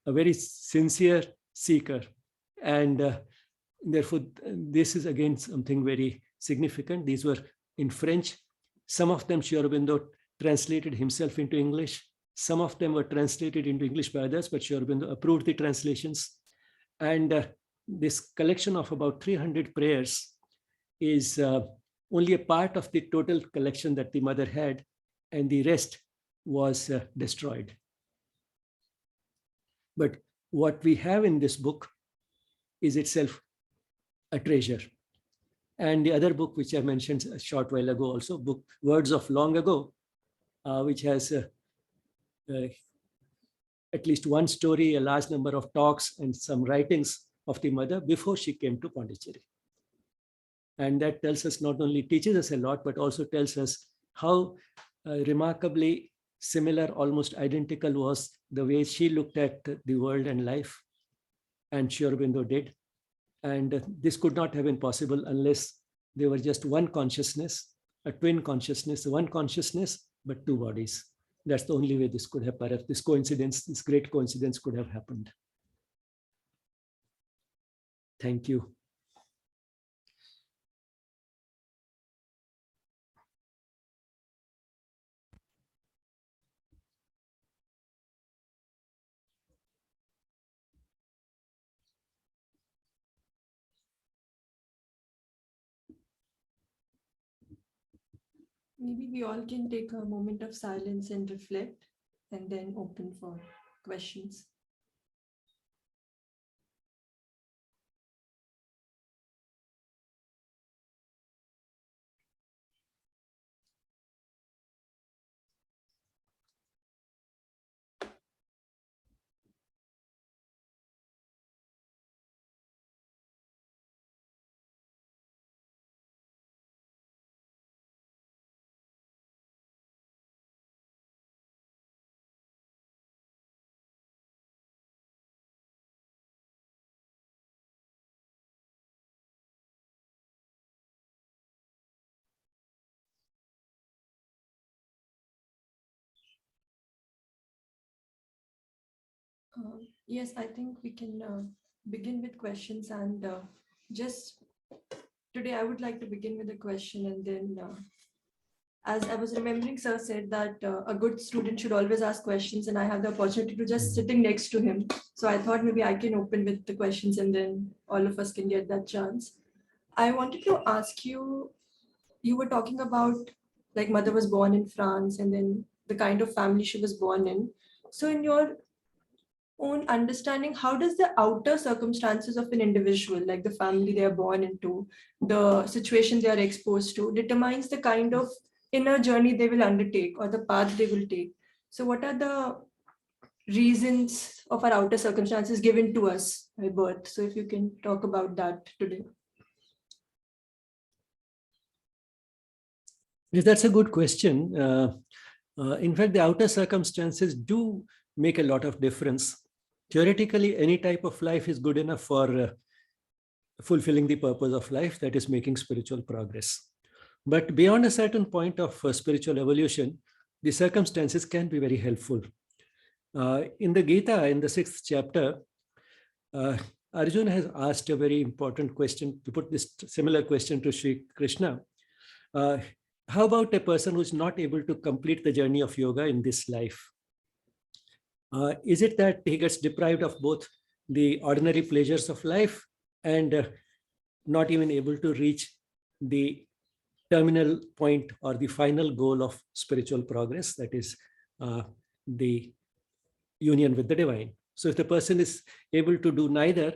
a very sincere seeker. And therefore, this is again something very significant. These were in French. Some of them Sri Aurobindo translated himself into English. Some of them were translated into English by others, but Sri Aurobindo approved the translations. And this collection of about 300 prayers is only a part of the total collection that the mother had, and the rest was destroyed. But what we have in this book is itself a treasure. And the other book, which I mentioned a short while ago also, book Words of Long Ago, which has at least one story, a large number of talks, and some writings of the mother before she came to Pondicherry. And that tells us, not only teaches us a lot, but also tells us how remarkably similar, almost identical was the way she looked at the world and life, and Sri Aurobindo did. And this could not have been possible unless they were just one consciousness, a twin consciousness, one consciousness, but two bodies. That's the only way this could have, perhaps this coincidence, this great coincidence could have happened. Thank you. Maybe we all can take a moment of silence and reflect, and then open for questions. Yes, I think we can begin with questions, and just today I would like to begin with a question, and then as I was remembering, sir said that a good student should always ask questions, and I have the opportunity to just sitting next to him. So I thought maybe I can open with the questions, and then all of us can get that chance. I wanted to ask you, you were talking about like mother was born in France, and then the kind of family she was born in. So in your own understanding, how does the outer circumstances of an individual, like the family they are born into, the situation they are exposed to, determines the kind of inner journey they will undertake or the path they will take? So what are the reasons of our outer circumstances given to us by birth? So if you can talk about that today. Yes, that's a good question. In fact, the outer circumstances do make a lot of difference. Theoretically, any type of life is good enough for fulfilling the purpose of life, that is making spiritual progress. But beyond a certain point of spiritual evolution, the circumstances can be very helpful. In the Gita, in the 6th chapter, Arjuna has asked a very important question, to put this similar question to Sri Krishna. How about a person who is not able to complete the journey of yoga in this life? Is it that he gets deprived of both the ordinary pleasures of life and not even able to reach the terminal point or the final goal of spiritual progress, that is the union with the divine? So if the person is able to do neither,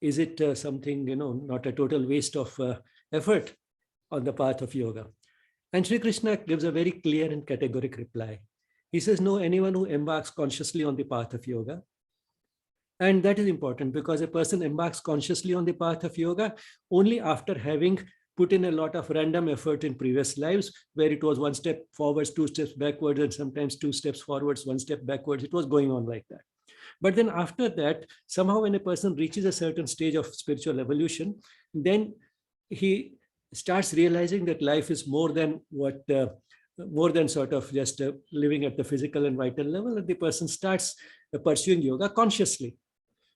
is it something, not a total waste of effort on the path of yoga? And Sri Krishna gives a very clear and categoric reply. He says, no, anyone who embarks consciously on the path of yoga, and that is important because a person embarks consciously on the path of yoga only after having put in a lot of random effort in previous lives, where it was one step forwards, two steps backwards, and sometimes two steps forwards, one step backwards. It was going on like that. But then after that, somehow when a person reaches a certain stage of spiritual evolution, then he starts realizing that life is more than more than sort of just living at the physical and vital level, and the person starts pursuing yoga consciously.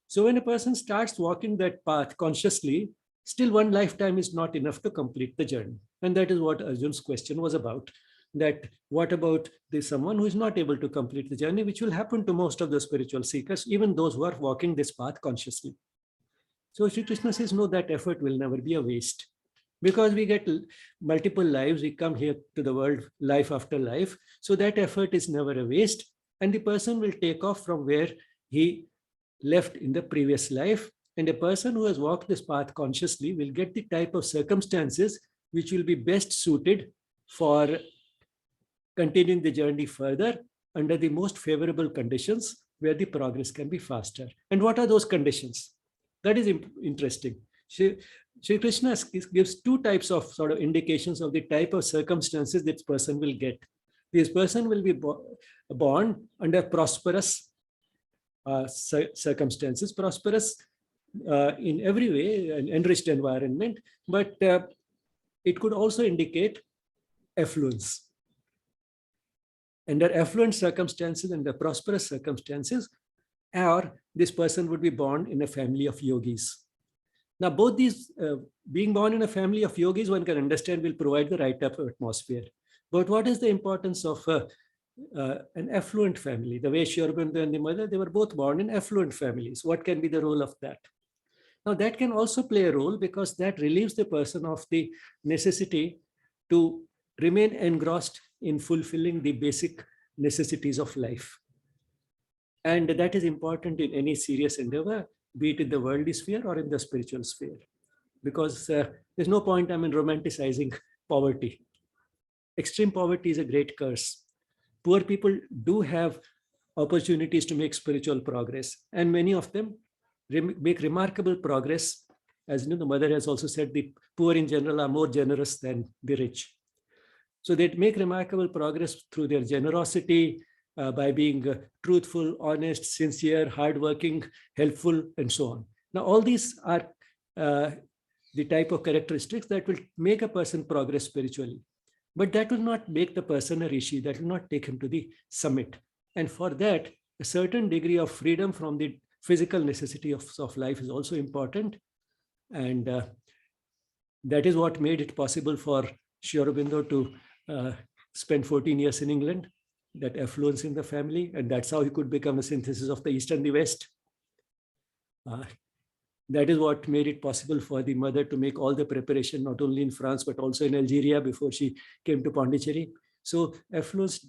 So when a person starts walking that path consciously, still one lifetime is not enough to complete the journey. And that is what Arjun's question was about, that what about someone who is not able to complete the journey, which will happen to most of the spiritual seekers, even those who are walking this path consciously. So Sri Krishna says, no, that effort will never be a waste. Because we get multiple lives, we come here to the world life after life. So that effort is never a waste. And the person will take off from where he left in the previous life. And a person who has walked this path consciously will get the type of circumstances which will be best suited for continuing the journey further under the most favorable conditions where the progress can be faster. And what are those conditions? That is interesting. Sri Krishna gives two types of sort of indications of the type of circumstances this person will get. This person will be born under prosperous circumstances, prosperous in every way, an enriched environment, but it could also indicate affluence. under affluent circumstances and the prosperous circumstances, or this person would be born in a family of yogis. Now, both these, being born in a family of yogis, one can understand will provide the right type of atmosphere. But what is the importance of an affluent family? The way Sri Aurobindo and the mother, they were both born in affluent families. What can be the role of that? Now, that can also play a role because that relieves the person of the necessity to remain engrossed in fulfilling the basic necessities of life. And that is important in any serious endeavor, be it in the worldly sphere or in the spiritual sphere, because there's no point in romanticizing poverty. Extreme poverty is a great curse. Poor people do have opportunities to make spiritual progress, and many of them make remarkable progress. As you know, the mother has also said the poor in general are more generous than the rich. So they make remarkable progress through their generosity, by being truthful, honest, sincere, hardworking, helpful, and so on. Now, all these are the type of characteristics that will make a person progress spiritually. But that will not make the person a rishi, that will not take him to the summit. And for that, a certain degree of freedom from the physical necessity of life is also important. And that is what made it possible for Sri Aurobindo to spend 14 years in England, that affluence in the family, and that's how he could become a synthesis of the East and the West. That is what made it possible for the mother to make all the preparation, not only in France, but also in Algeria before she came to Pondicherry. So affluence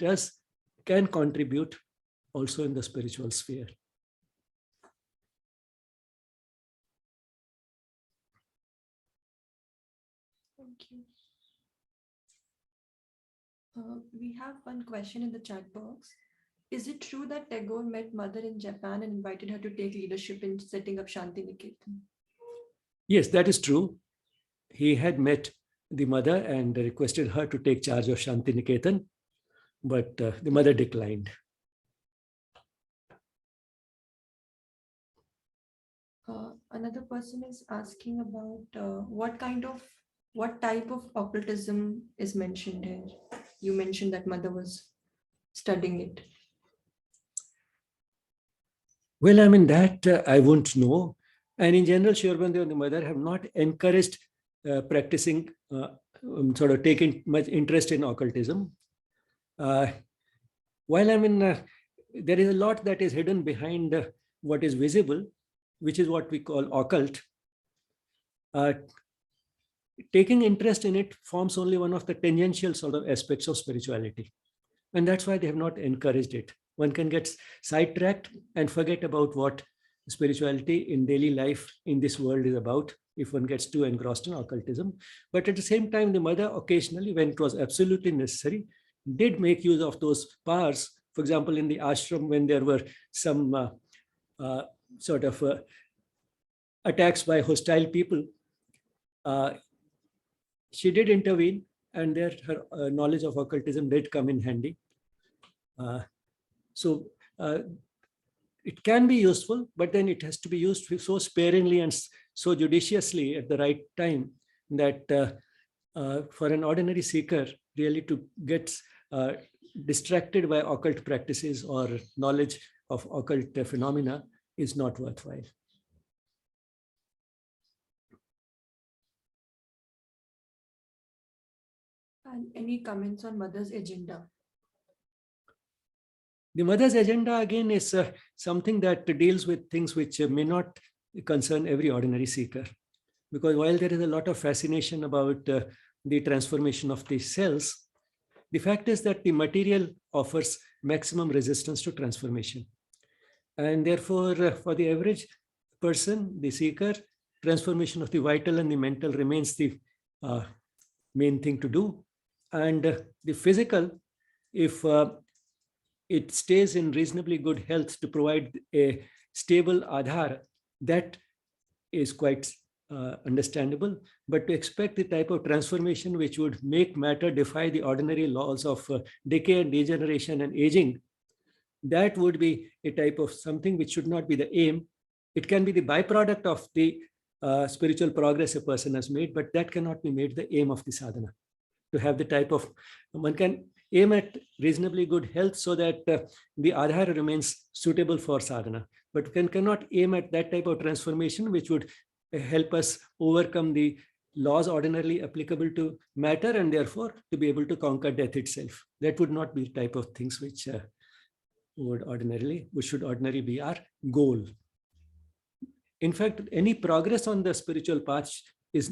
can contribute also in the spiritual sphere. Thank you. We have one question in the chat box. Is it true that Tagore met Mother in Japan and invited her to take leadership in setting up Shantiniketan? Yes, that is true. He had met the mother and requested her to take charge of Shantiniketan, but the mother declined. Another person is asking about what type of occultism is mentioned here. You mentioned that mother was studying it. Well, I mean, that I won't know. And in general, Sri Aurobindo and the mother have not encouraged practicing, sort of taking much interest in occultism. While I mean, there is a lot that is hidden behind what is visible, which is what we call occult. Taking interest in it forms only one of the tangential sort of aspects of spirituality. And that's why they have not encouraged it. One can get sidetracked and forget about what spirituality in daily life in this world is about if one gets too engrossed in occultism. But at the same time, the mother occasionally, when it was absolutely necessary, did make use of those powers. For example, in the ashram, when there were some sort of attacks by hostile people, she did intervene, and there her knowledge of occultism did come in handy. So it can be useful, but then it has to be used so sparingly and so judiciously at the right time that for an ordinary seeker really to get distracted by occult practices or knowledge of occult phenomena is not worthwhile. And any comments on mother's agenda? The mother's agenda, again, is something that deals with things which may not concern every ordinary seeker. Because while there is a lot of fascination about the transformation of the cells, the fact is that the material offers maximum resistance to transformation. And therefore, for the average person, the seeker, transformation of the vital and the mental remains the main thing to do. And the physical, if it stays in reasonably good health to provide a stable adhar, that is quite understandable. But to expect the type of transformation which would make matter defy the ordinary laws of decay and degeneration and aging, that would be a type of something which should not be the aim. It can be the byproduct of the spiritual progress a person has made, but that cannot be made the aim of the sadhana. To have the type of, one can aim at reasonably good health so that the adhara remains suitable for sadhana. But cannot aim at that type of transformation which would help us overcome the laws ordinarily applicable to matter and therefore to be able to conquer death itself. That would not be the type of things which should ordinarily be our goal. In fact, any progress on the spiritual path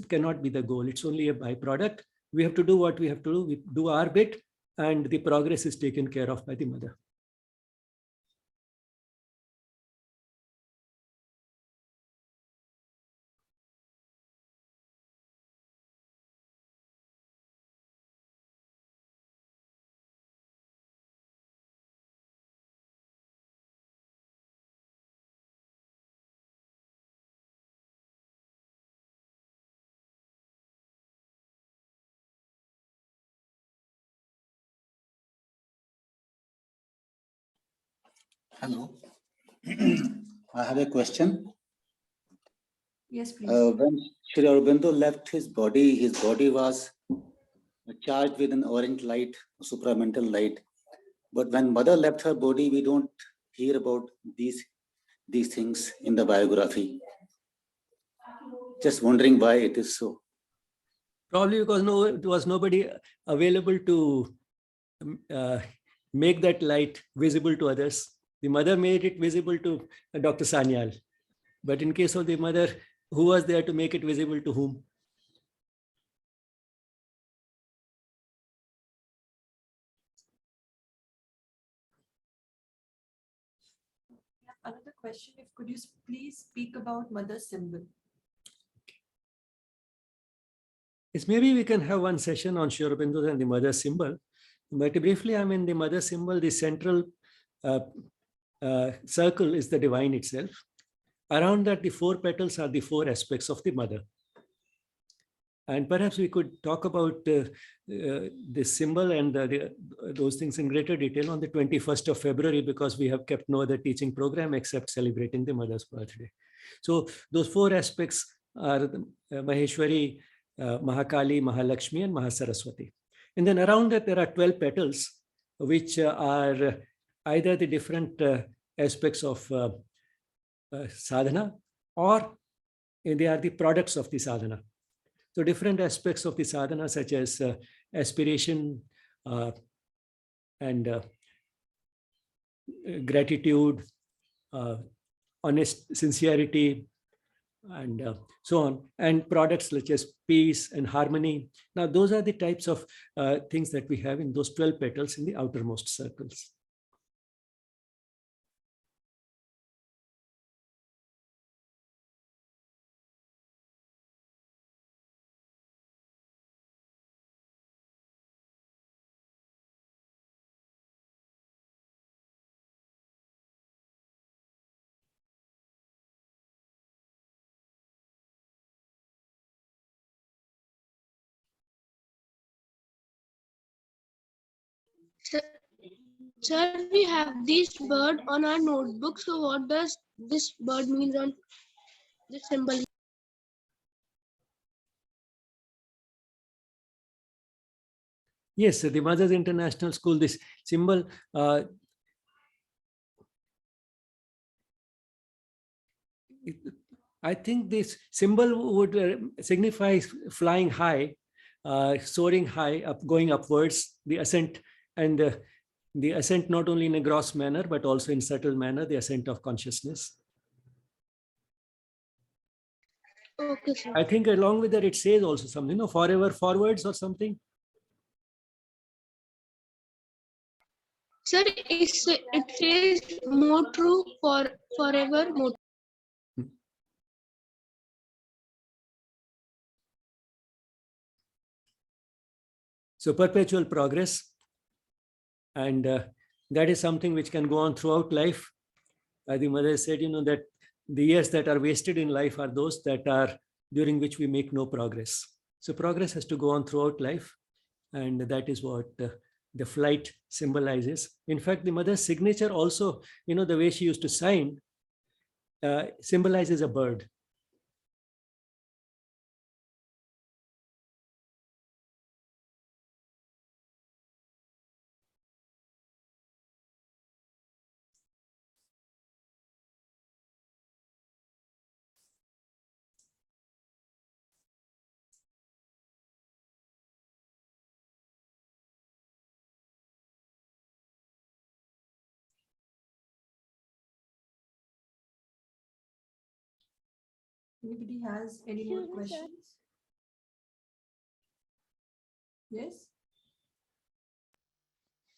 cannot be the goal. It's only a byproduct. We have to do what we have to do. We do our bit, and the progress is taken care of by the mother. Hello. I have a question. Yes, please. When Sri Aurobindo left his body was charged with an orange light, supramental light. But when mother left her body, we don't hear about these things in the biography. Just wondering why it is so. Probably because there was nobody available to make that light visible to others. The mother made it visible to Dr. Sanyal. But in case of the mother, who was there to make it visible to whom? Another question, could you please speak about mother symbol? Yes, maybe we can have one session on Sri Aurobindo and the mother symbol. But briefly, I mean, the mother symbol, the central circle is the divine itself. Around that, the four petals are the four aspects of the mother. And perhaps we could talk about this symbol and those things in greater detail on the 21st of February, because we have kept no other teaching program except celebrating the mother's birthday. So those four aspects are Maheshwari, Mahakali, Mahalakshmi, and Mahasaraswati. And then around that, there are 12 petals, which are either the different aspects of sadhana, or they are the products of the sadhana. So different aspects of the sadhana, such as aspiration and gratitude, honest sincerity, and so on, and products such as peace and harmony. Now, those are the types of things that we have in those 12 petals in the outermost circles. Sir, we have this bird on our notebook. So what does this bird mean on this symbol? Yes, the Mothers International School, this symbol, I think this symbol would signify flying high, soaring high, going upwards, the ascent, and the ascent not only in a gross manner, but also in subtle manner, the ascent of consciousness. Okay, sir. I think along with that, it says also something, forever forwards or something. Sir, it says more true for forever more. So perpetual progress, and that is something which can go on throughout life. The mother said, that the years that are wasted in life are those that are during which we make no progress. So progress has to go on throughout life, and that is what the flight symbolizes. In fact, the mother's signature also, the way she used to sign, symbolizes a bird. Anybody has any more Excuse me, sir. questions? Yes?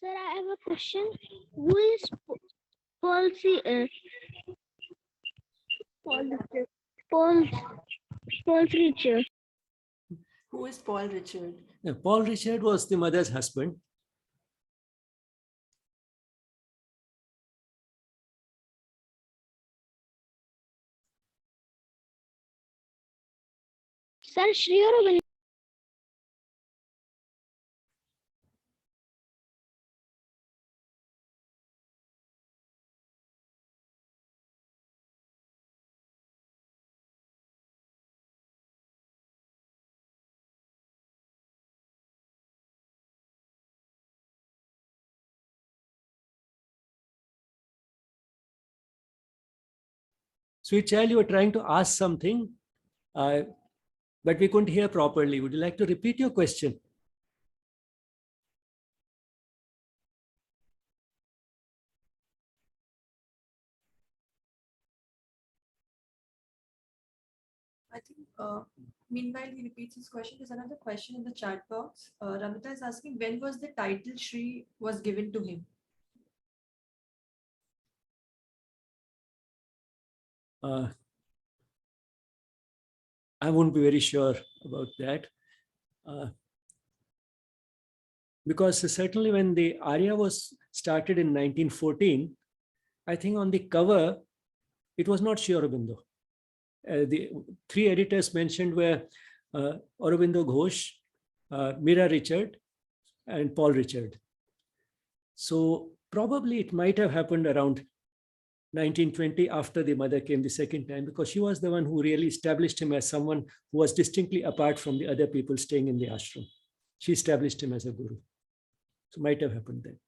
Sir, I have a question. Who is policy? Paul, Paul, Paul Richard. Who is Paul Richard? Paul Richard was the mother's husband. Sir, Sri Aurobindo. Sweet child, you were trying to ask something, but we couldn't hear properly. Would you like to repeat your question? I think, meanwhile, he repeats his question. There's another question in the chat box. Ramita is asking, when was the title Shri was given to him? I won't be very sure about that. Because certainly when the Arya was started in 1914, I think on the cover, it was not Sri Aurobindo. The three editors mentioned were Aurobindo Ghosh, Mira Richard, and Paul Richard. So probably it might have happened around 1920 after the mother came the second time, because she was the one who really established him as someone who was distinctly apart from the other people staying in the ashram. She established him as a guru. So might have happened then.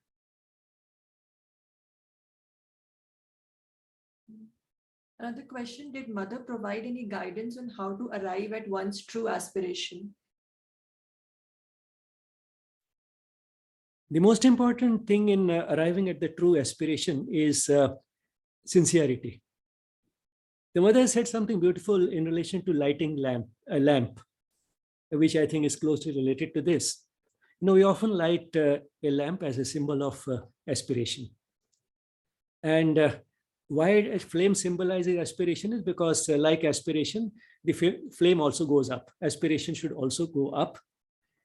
Another question, did mother provide any guidance on how to arrive at one's true aspiration? The most important thing in arriving at the true aspiration is sincerity. The mother said something beautiful in relation to lighting a lamp, which I think is closely related to this. You know, we often light a lamp as a symbol of aspiration. And why a flame symbolizes aspiration is because, like aspiration, the flame also goes up. Aspiration should also go up.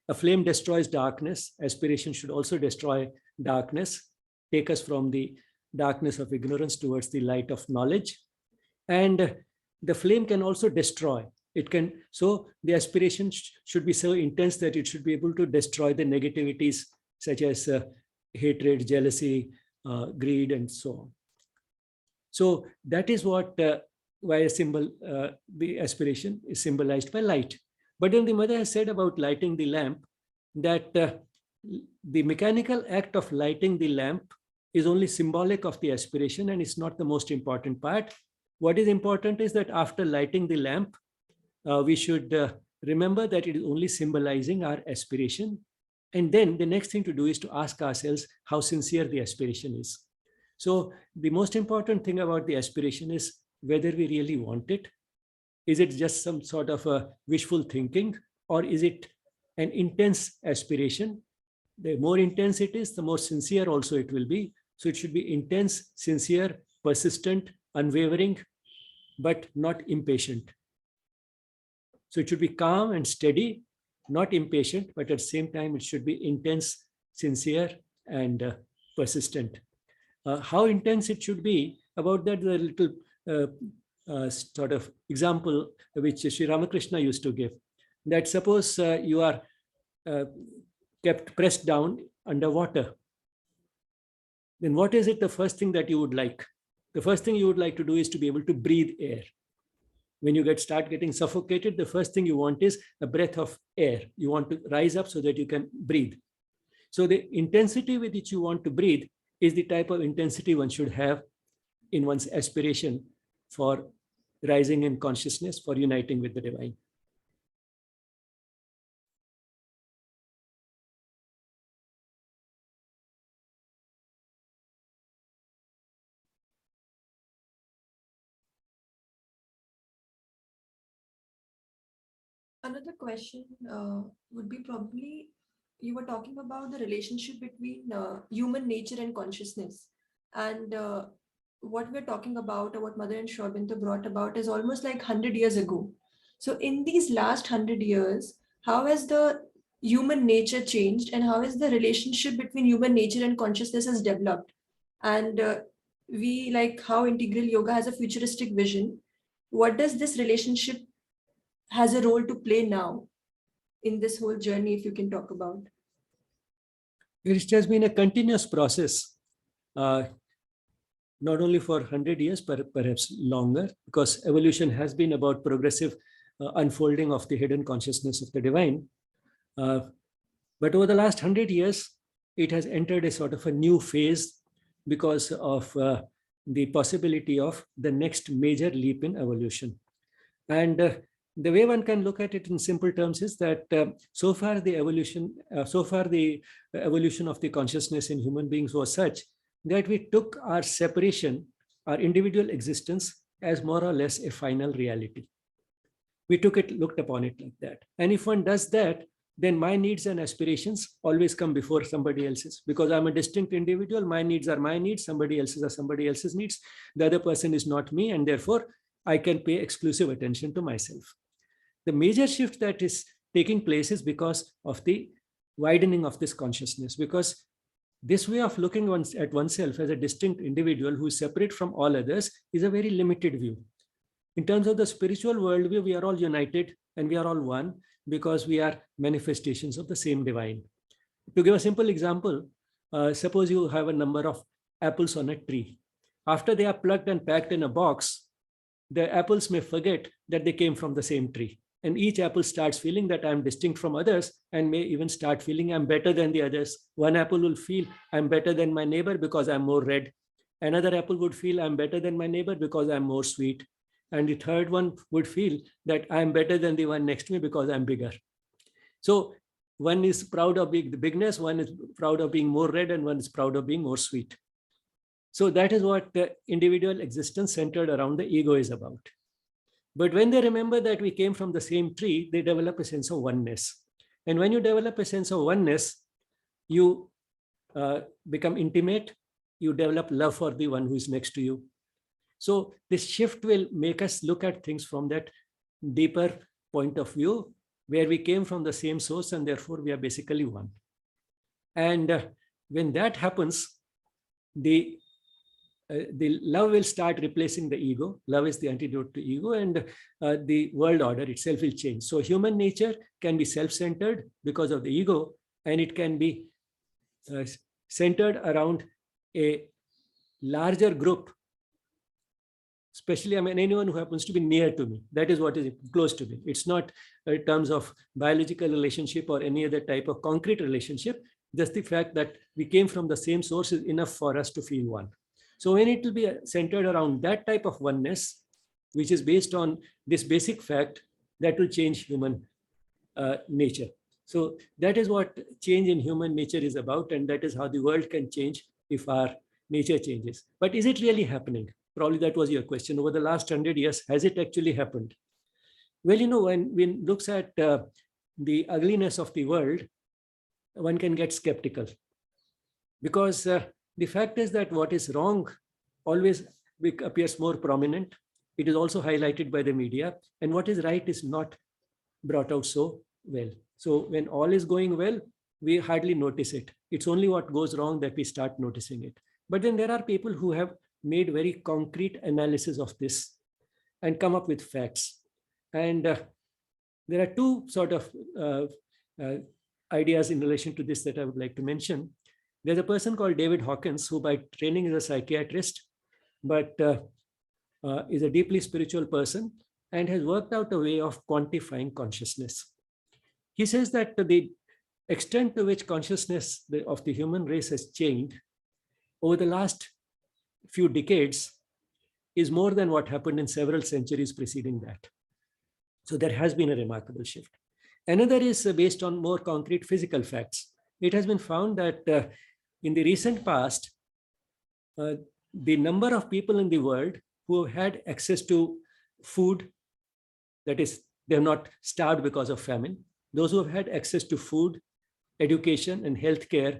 A flame destroys darkness. Aspiration should also destroy darkness, take us from the darkness of ignorance towards the light of knowledge. And the flame can also destroy. It can, so the aspiration should be so intense that it should be able to destroy the negativities such as hatred, jealousy, greed, and so on. So that is what why a symbol, the aspiration is symbolized by light. But then the mother has said about lighting the lamp that the mechanical act of lighting the lamp is only symbolic of the aspiration and it's not the most important part. What is important is that after lighting the lamp, we should remember that it is only symbolizing our aspiration. And then the next thing to do is to ask ourselves how sincere the aspiration is. So the most important thing about the aspiration is whether we really want it. Is it just some sort of a wishful thinking, or is it an intense aspiration? The more intense it is, the more sincere also it will be. So it should be intense, sincere, persistent, unwavering, but not impatient. So it should be calm and steady, not impatient, but at the same time, it should be intense, sincere, and persistent. How intense it should be, about that, the little sort of example which Sri Ramakrishna used to give, that suppose you are kept pressed down under water, then what is it the first thing that you would like? The first thing you would like to do is to be able to breathe air. When you start getting suffocated, the first thing you want is a breath of air. You want to rise up so that you can breathe. So the intensity with which you want to breathe is the type of intensity one should have in one's aspiration for rising in consciousness, for uniting with the divine. Another question would be probably you were talking about the relationship between human nature and consciousness. And what we're talking about, or what Mother and Sri Aurobindo brought about, is almost like 100 years ago. So, in these last 100 years, how has the human nature changed, and how has the relationship between human nature and consciousness has developed? And we like how integral yoga has a futuristic vision. What does this relationship has a role to play now in this whole journey, if you can talk about? It has been a continuous process, not only for 100 years, but perhaps longer, because evolution has been about progressive unfolding of the hidden consciousness of the divine. But over the last 100 years, it has entered a sort of a new phase because of the possibility of the next major leap in evolution. And the way one can look at it in simple terms is that so far the evolution of the consciousness in human beings was such that we took our separation, our individual existence, as more or less a final reality. We looked upon it like that. And if one does that, then my needs and aspirations always come before somebody else's. Because I'm a distinct individual, my needs are my needs, somebody else's are somebody else's needs. The other person is not me, and therefore I can pay exclusive attention to myself. The major shift that is taking place is because of the widening of this consciousness, because this way of looking at oneself as a distinct individual who is separate from all others is a very limited view. In terms of the spiritual worldview, we are all united and we are all one because we are manifestations of the same divine. To give a simple example, suppose you have a number of apples on a tree. After they are plucked and packed in a box, the apples may forget that they came from the same tree. And each apple starts feeling that I'm distinct from others and may even start feeling I'm better than the others. One apple will feel I'm better than my neighbor because I'm more red. Another apple would feel I'm better than my neighbor because I'm more sweet. And the third one would feel that I'm better than the one next to me because I'm bigger. So one is proud of being the bigness, one is proud of being more red, and one is proud of being more sweet. So that is what the individual existence centered around the ego is about. But when they remember that we came from the same tree, they develop a sense of oneness. And when you develop a sense of oneness, you become intimate, you develop love for the one who is next to you. So this shift will make us look at things from that deeper point of view, where we came from the same source and therefore we are basically one. And when that happens, the love will start replacing the ego. Love is the antidote to ego, and the world order itself will change. So human nature can be self-centered because of the ego, and it can be centered around a larger group, especially anyone who happens to be near to me. That is what is close to me. It's not in terms of biological relationship or any other type of concrete relationship. Just the fact that we came from the same source is enough for us to feel one. So when it will be centered around that type of oneness, which is based on this basic fact, that will change human nature. So that is what change in human nature is about, and that is how the world can change if our nature changes. But is it really happening? Probably that was your question. Over the last 100 years, has it actually happened? Well, when one looks at the ugliness of the world, one can get skeptical, because the fact is that what is wrong always appears more prominent. It is also highlighted by the media, and what is right is not brought out so well. So when all is going well, we hardly notice it. It's only what goes wrong that we start noticing it. But then there are people who have made very concrete analysis of this and come up with facts. And there are two sort of ideas in relation to this that I would like to mention. There's a person called David Hawkins, who by training is a psychiatrist, but is a deeply spiritual person and has worked out a way of quantifying consciousness. He says that the extent to which consciousness of the human race has changed over the last few decades is more than what happened in several centuries preceding that. So there has been a remarkable shift. Another is based on more concrete physical facts. It has been found that in the recent past, the number of people in the world who have had access to food, that is they have not starved because of famine. Those who have had access to food, education, and healthcare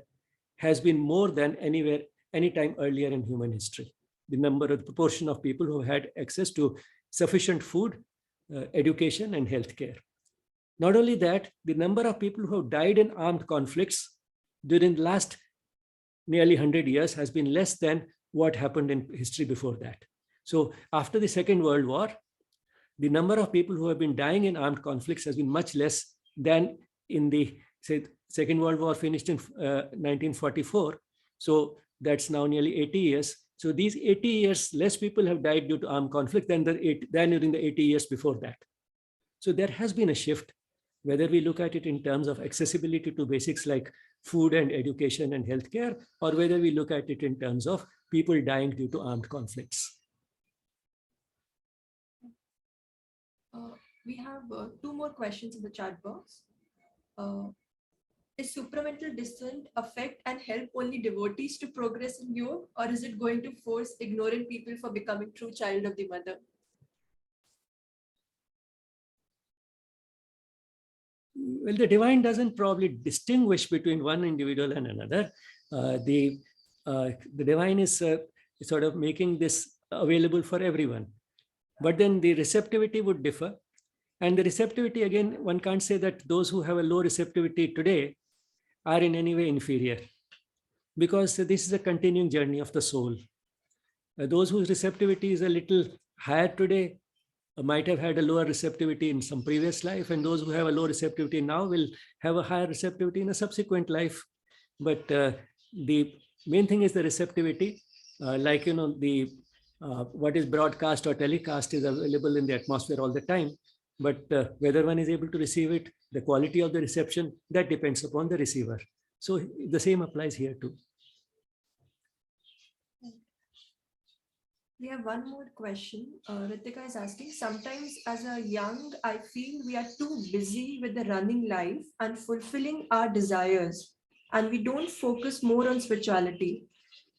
has been more than anywhere, any time earlier in human history. The proportion of people who have had access to sufficient food, education, and healthcare. Not only that, the number of people who have died in armed conflicts during the last nearly 100 years has been less than what happened in history before that. So after the Second World War, the number of people who have been dying in armed conflicts has been much less than in the, say, Second World War finished in 1944. So that's now nearly 80 years. So these 80 years, less people have died due to armed conflict than during the 80 years before that. So there has been a shift, whether we look at it in terms of accessibility to basics like food and education and healthcare, or whether we look at it in terms of people dying due to armed conflicts. We have 2 more questions in the chat box. Is supramental descent affect and help only devotees to progress in yoga, or is it going to force ignorant people for becoming true child of the mother? Well, the divine doesn't probably distinguish between one individual and another. The divine is sort of making this available for everyone. But then the receptivity would differ. And the receptivity, again, one can't say that those who have a low receptivity today are in any way inferior, because this is a continuing journey of the soul. Those whose receptivity is a little higher today might have had a lower receptivity in some previous life, and those who have a low receptivity now will have a higher receptivity in a subsequent life. But the main thing is the receptivity. What is broadcast or telecast is available in the atmosphere all the time. But whether one is able to receive it, the quality of the reception, that depends upon the receiver. So the same applies here too. We have one more question. Ritika is asking, sometimes as a young, I feel we are too busy with the running life and fulfilling our desires, and we don't focus more on spirituality.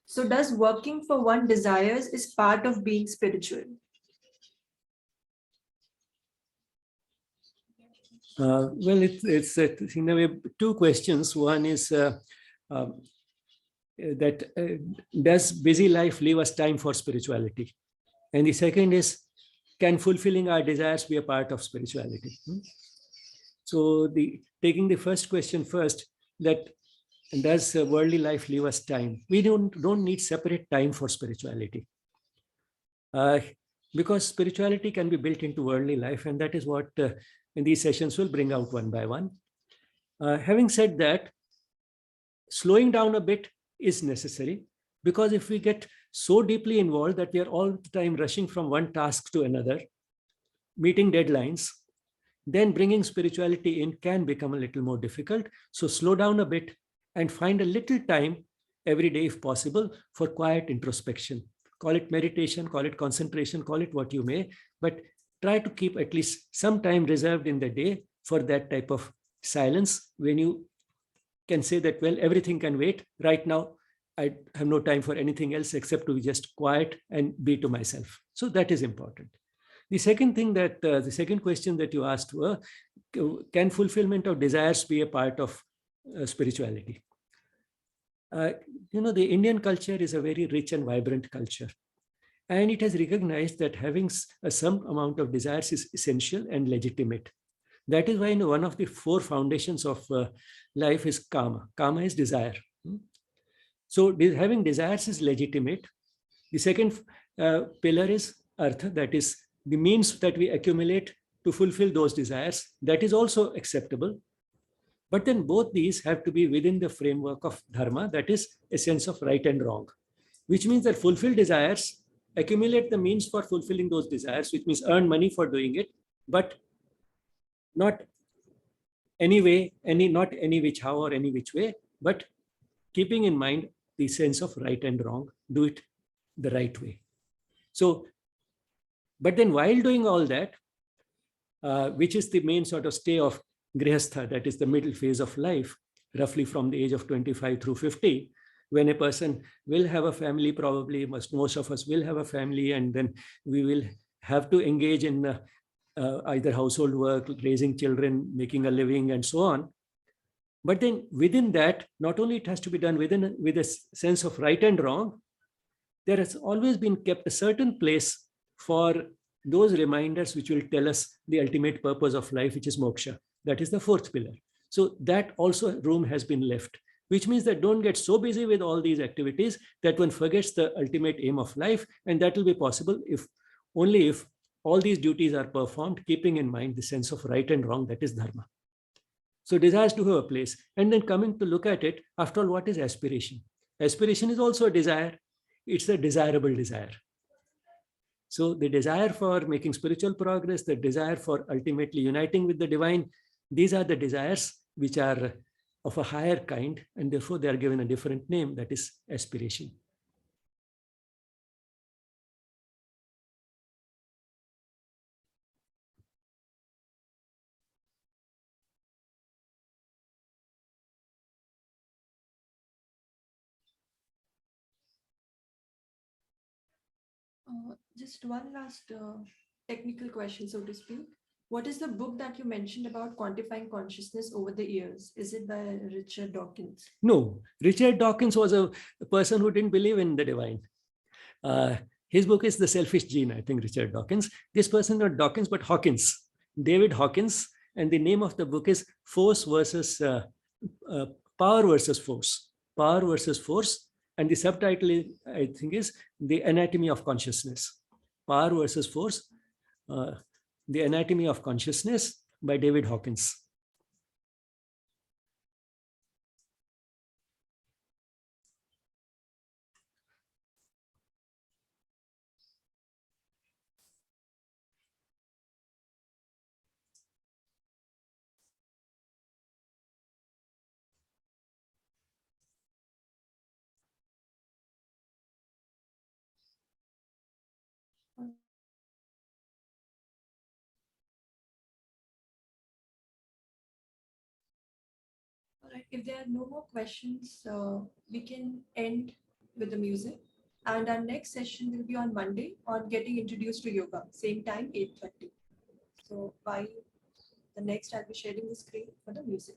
So does working for one's desires is part of being spiritual? Well, it's in a way 2 questions. One is does busy life leave us time for spirituality? And the second is, can fulfilling our desires be a part of spirituality? So taking the first question first, that does worldly life leave us time? We don't need separate time for spirituality. Because spirituality can be built into worldly life, and that is what in these sessions will bring out one by one. Having said that, slowing down a bit is necessary, because if we get so deeply involved that we are all the time rushing from one task to another, meeting deadlines, then bringing spirituality in can become a little more difficult. So slow down a bit and find a little time every day, if possible, for quiet introspection. Call it meditation, call it concentration, call it what you may, but try to keep at least some time reserved in the day for that type of silence, when you can say that, well, everything can wait. Right now, I have no time for anything else except to be just quiet and be to myself. So that is important. The second thing that, the second question that you asked were, can fulfillment of desires be a part of spirituality? The Indian culture is a very rich and vibrant culture. And it has recognized that having some amount of desires is essential and legitimate. That is why one of the 4 foundations of life is karma. Karma is desire. So having desires is legitimate. The second pillar is artha, that is the means that we accumulate to fulfill those desires. That is also acceptable. But then both these have to be within the framework of dharma, that is a sense of right and wrong, which means that fulfill desires, accumulate the means for fulfilling those desires, which means earn money for doing it, but not any way, not any which how or any which way, but keeping in mind the sense of right and wrong, do it the right way. So, but then while doing all that, which is the main sort of stay of grihastha, that is the middle phase of life, roughly from the age of 25 through 50, when a person will have a family, probably most of us will have a family, and then we will have to engage in either household work, raising children, making a living, and so on. But then within that, not only it has to be done with a sense of right and wrong, there has always been kept a certain place for those reminders which will tell us the ultimate purpose of life, which is moksha. That is the fourth pillar. So that also room has been left, which means that don't get so busy with all these activities that one forgets the ultimate aim of life. And that will be possible only if all these duties are performed, keeping in mind the sense of right and wrong, that is dharma. So desires do have a place. And then coming to look at it, after all, what is aspiration? Aspiration is also a desire. It's a desirable desire. So the desire for making spiritual progress, the desire for ultimately uniting with the divine, these are the desires which are of a higher kind, and therefore they are given a different name, that is aspiration. Just one last technical question, so to speak. What is the book that you mentioned about quantifying consciousness over the years? Is it by Richard Dawkins? No, Richard Dawkins was a person who didn't believe in the divine. His book is The Selfish Gene, I think, Richard Dawkins. This person, not Dawkins, but Hawkins, David Hawkins. And the name of the book is Force versus Power versus Force. Power versus Force. And the subtitle, I think, is The Anatomy of Consciousness. Power versus Force, The Anatomy of Consciousness by David Hawkins. All right, if there are no more questions, we can end with the music. And our next session will be on Monday on getting introduced to yoga, same time, 8:30. So by the next, I'll be sharing the screen for the music.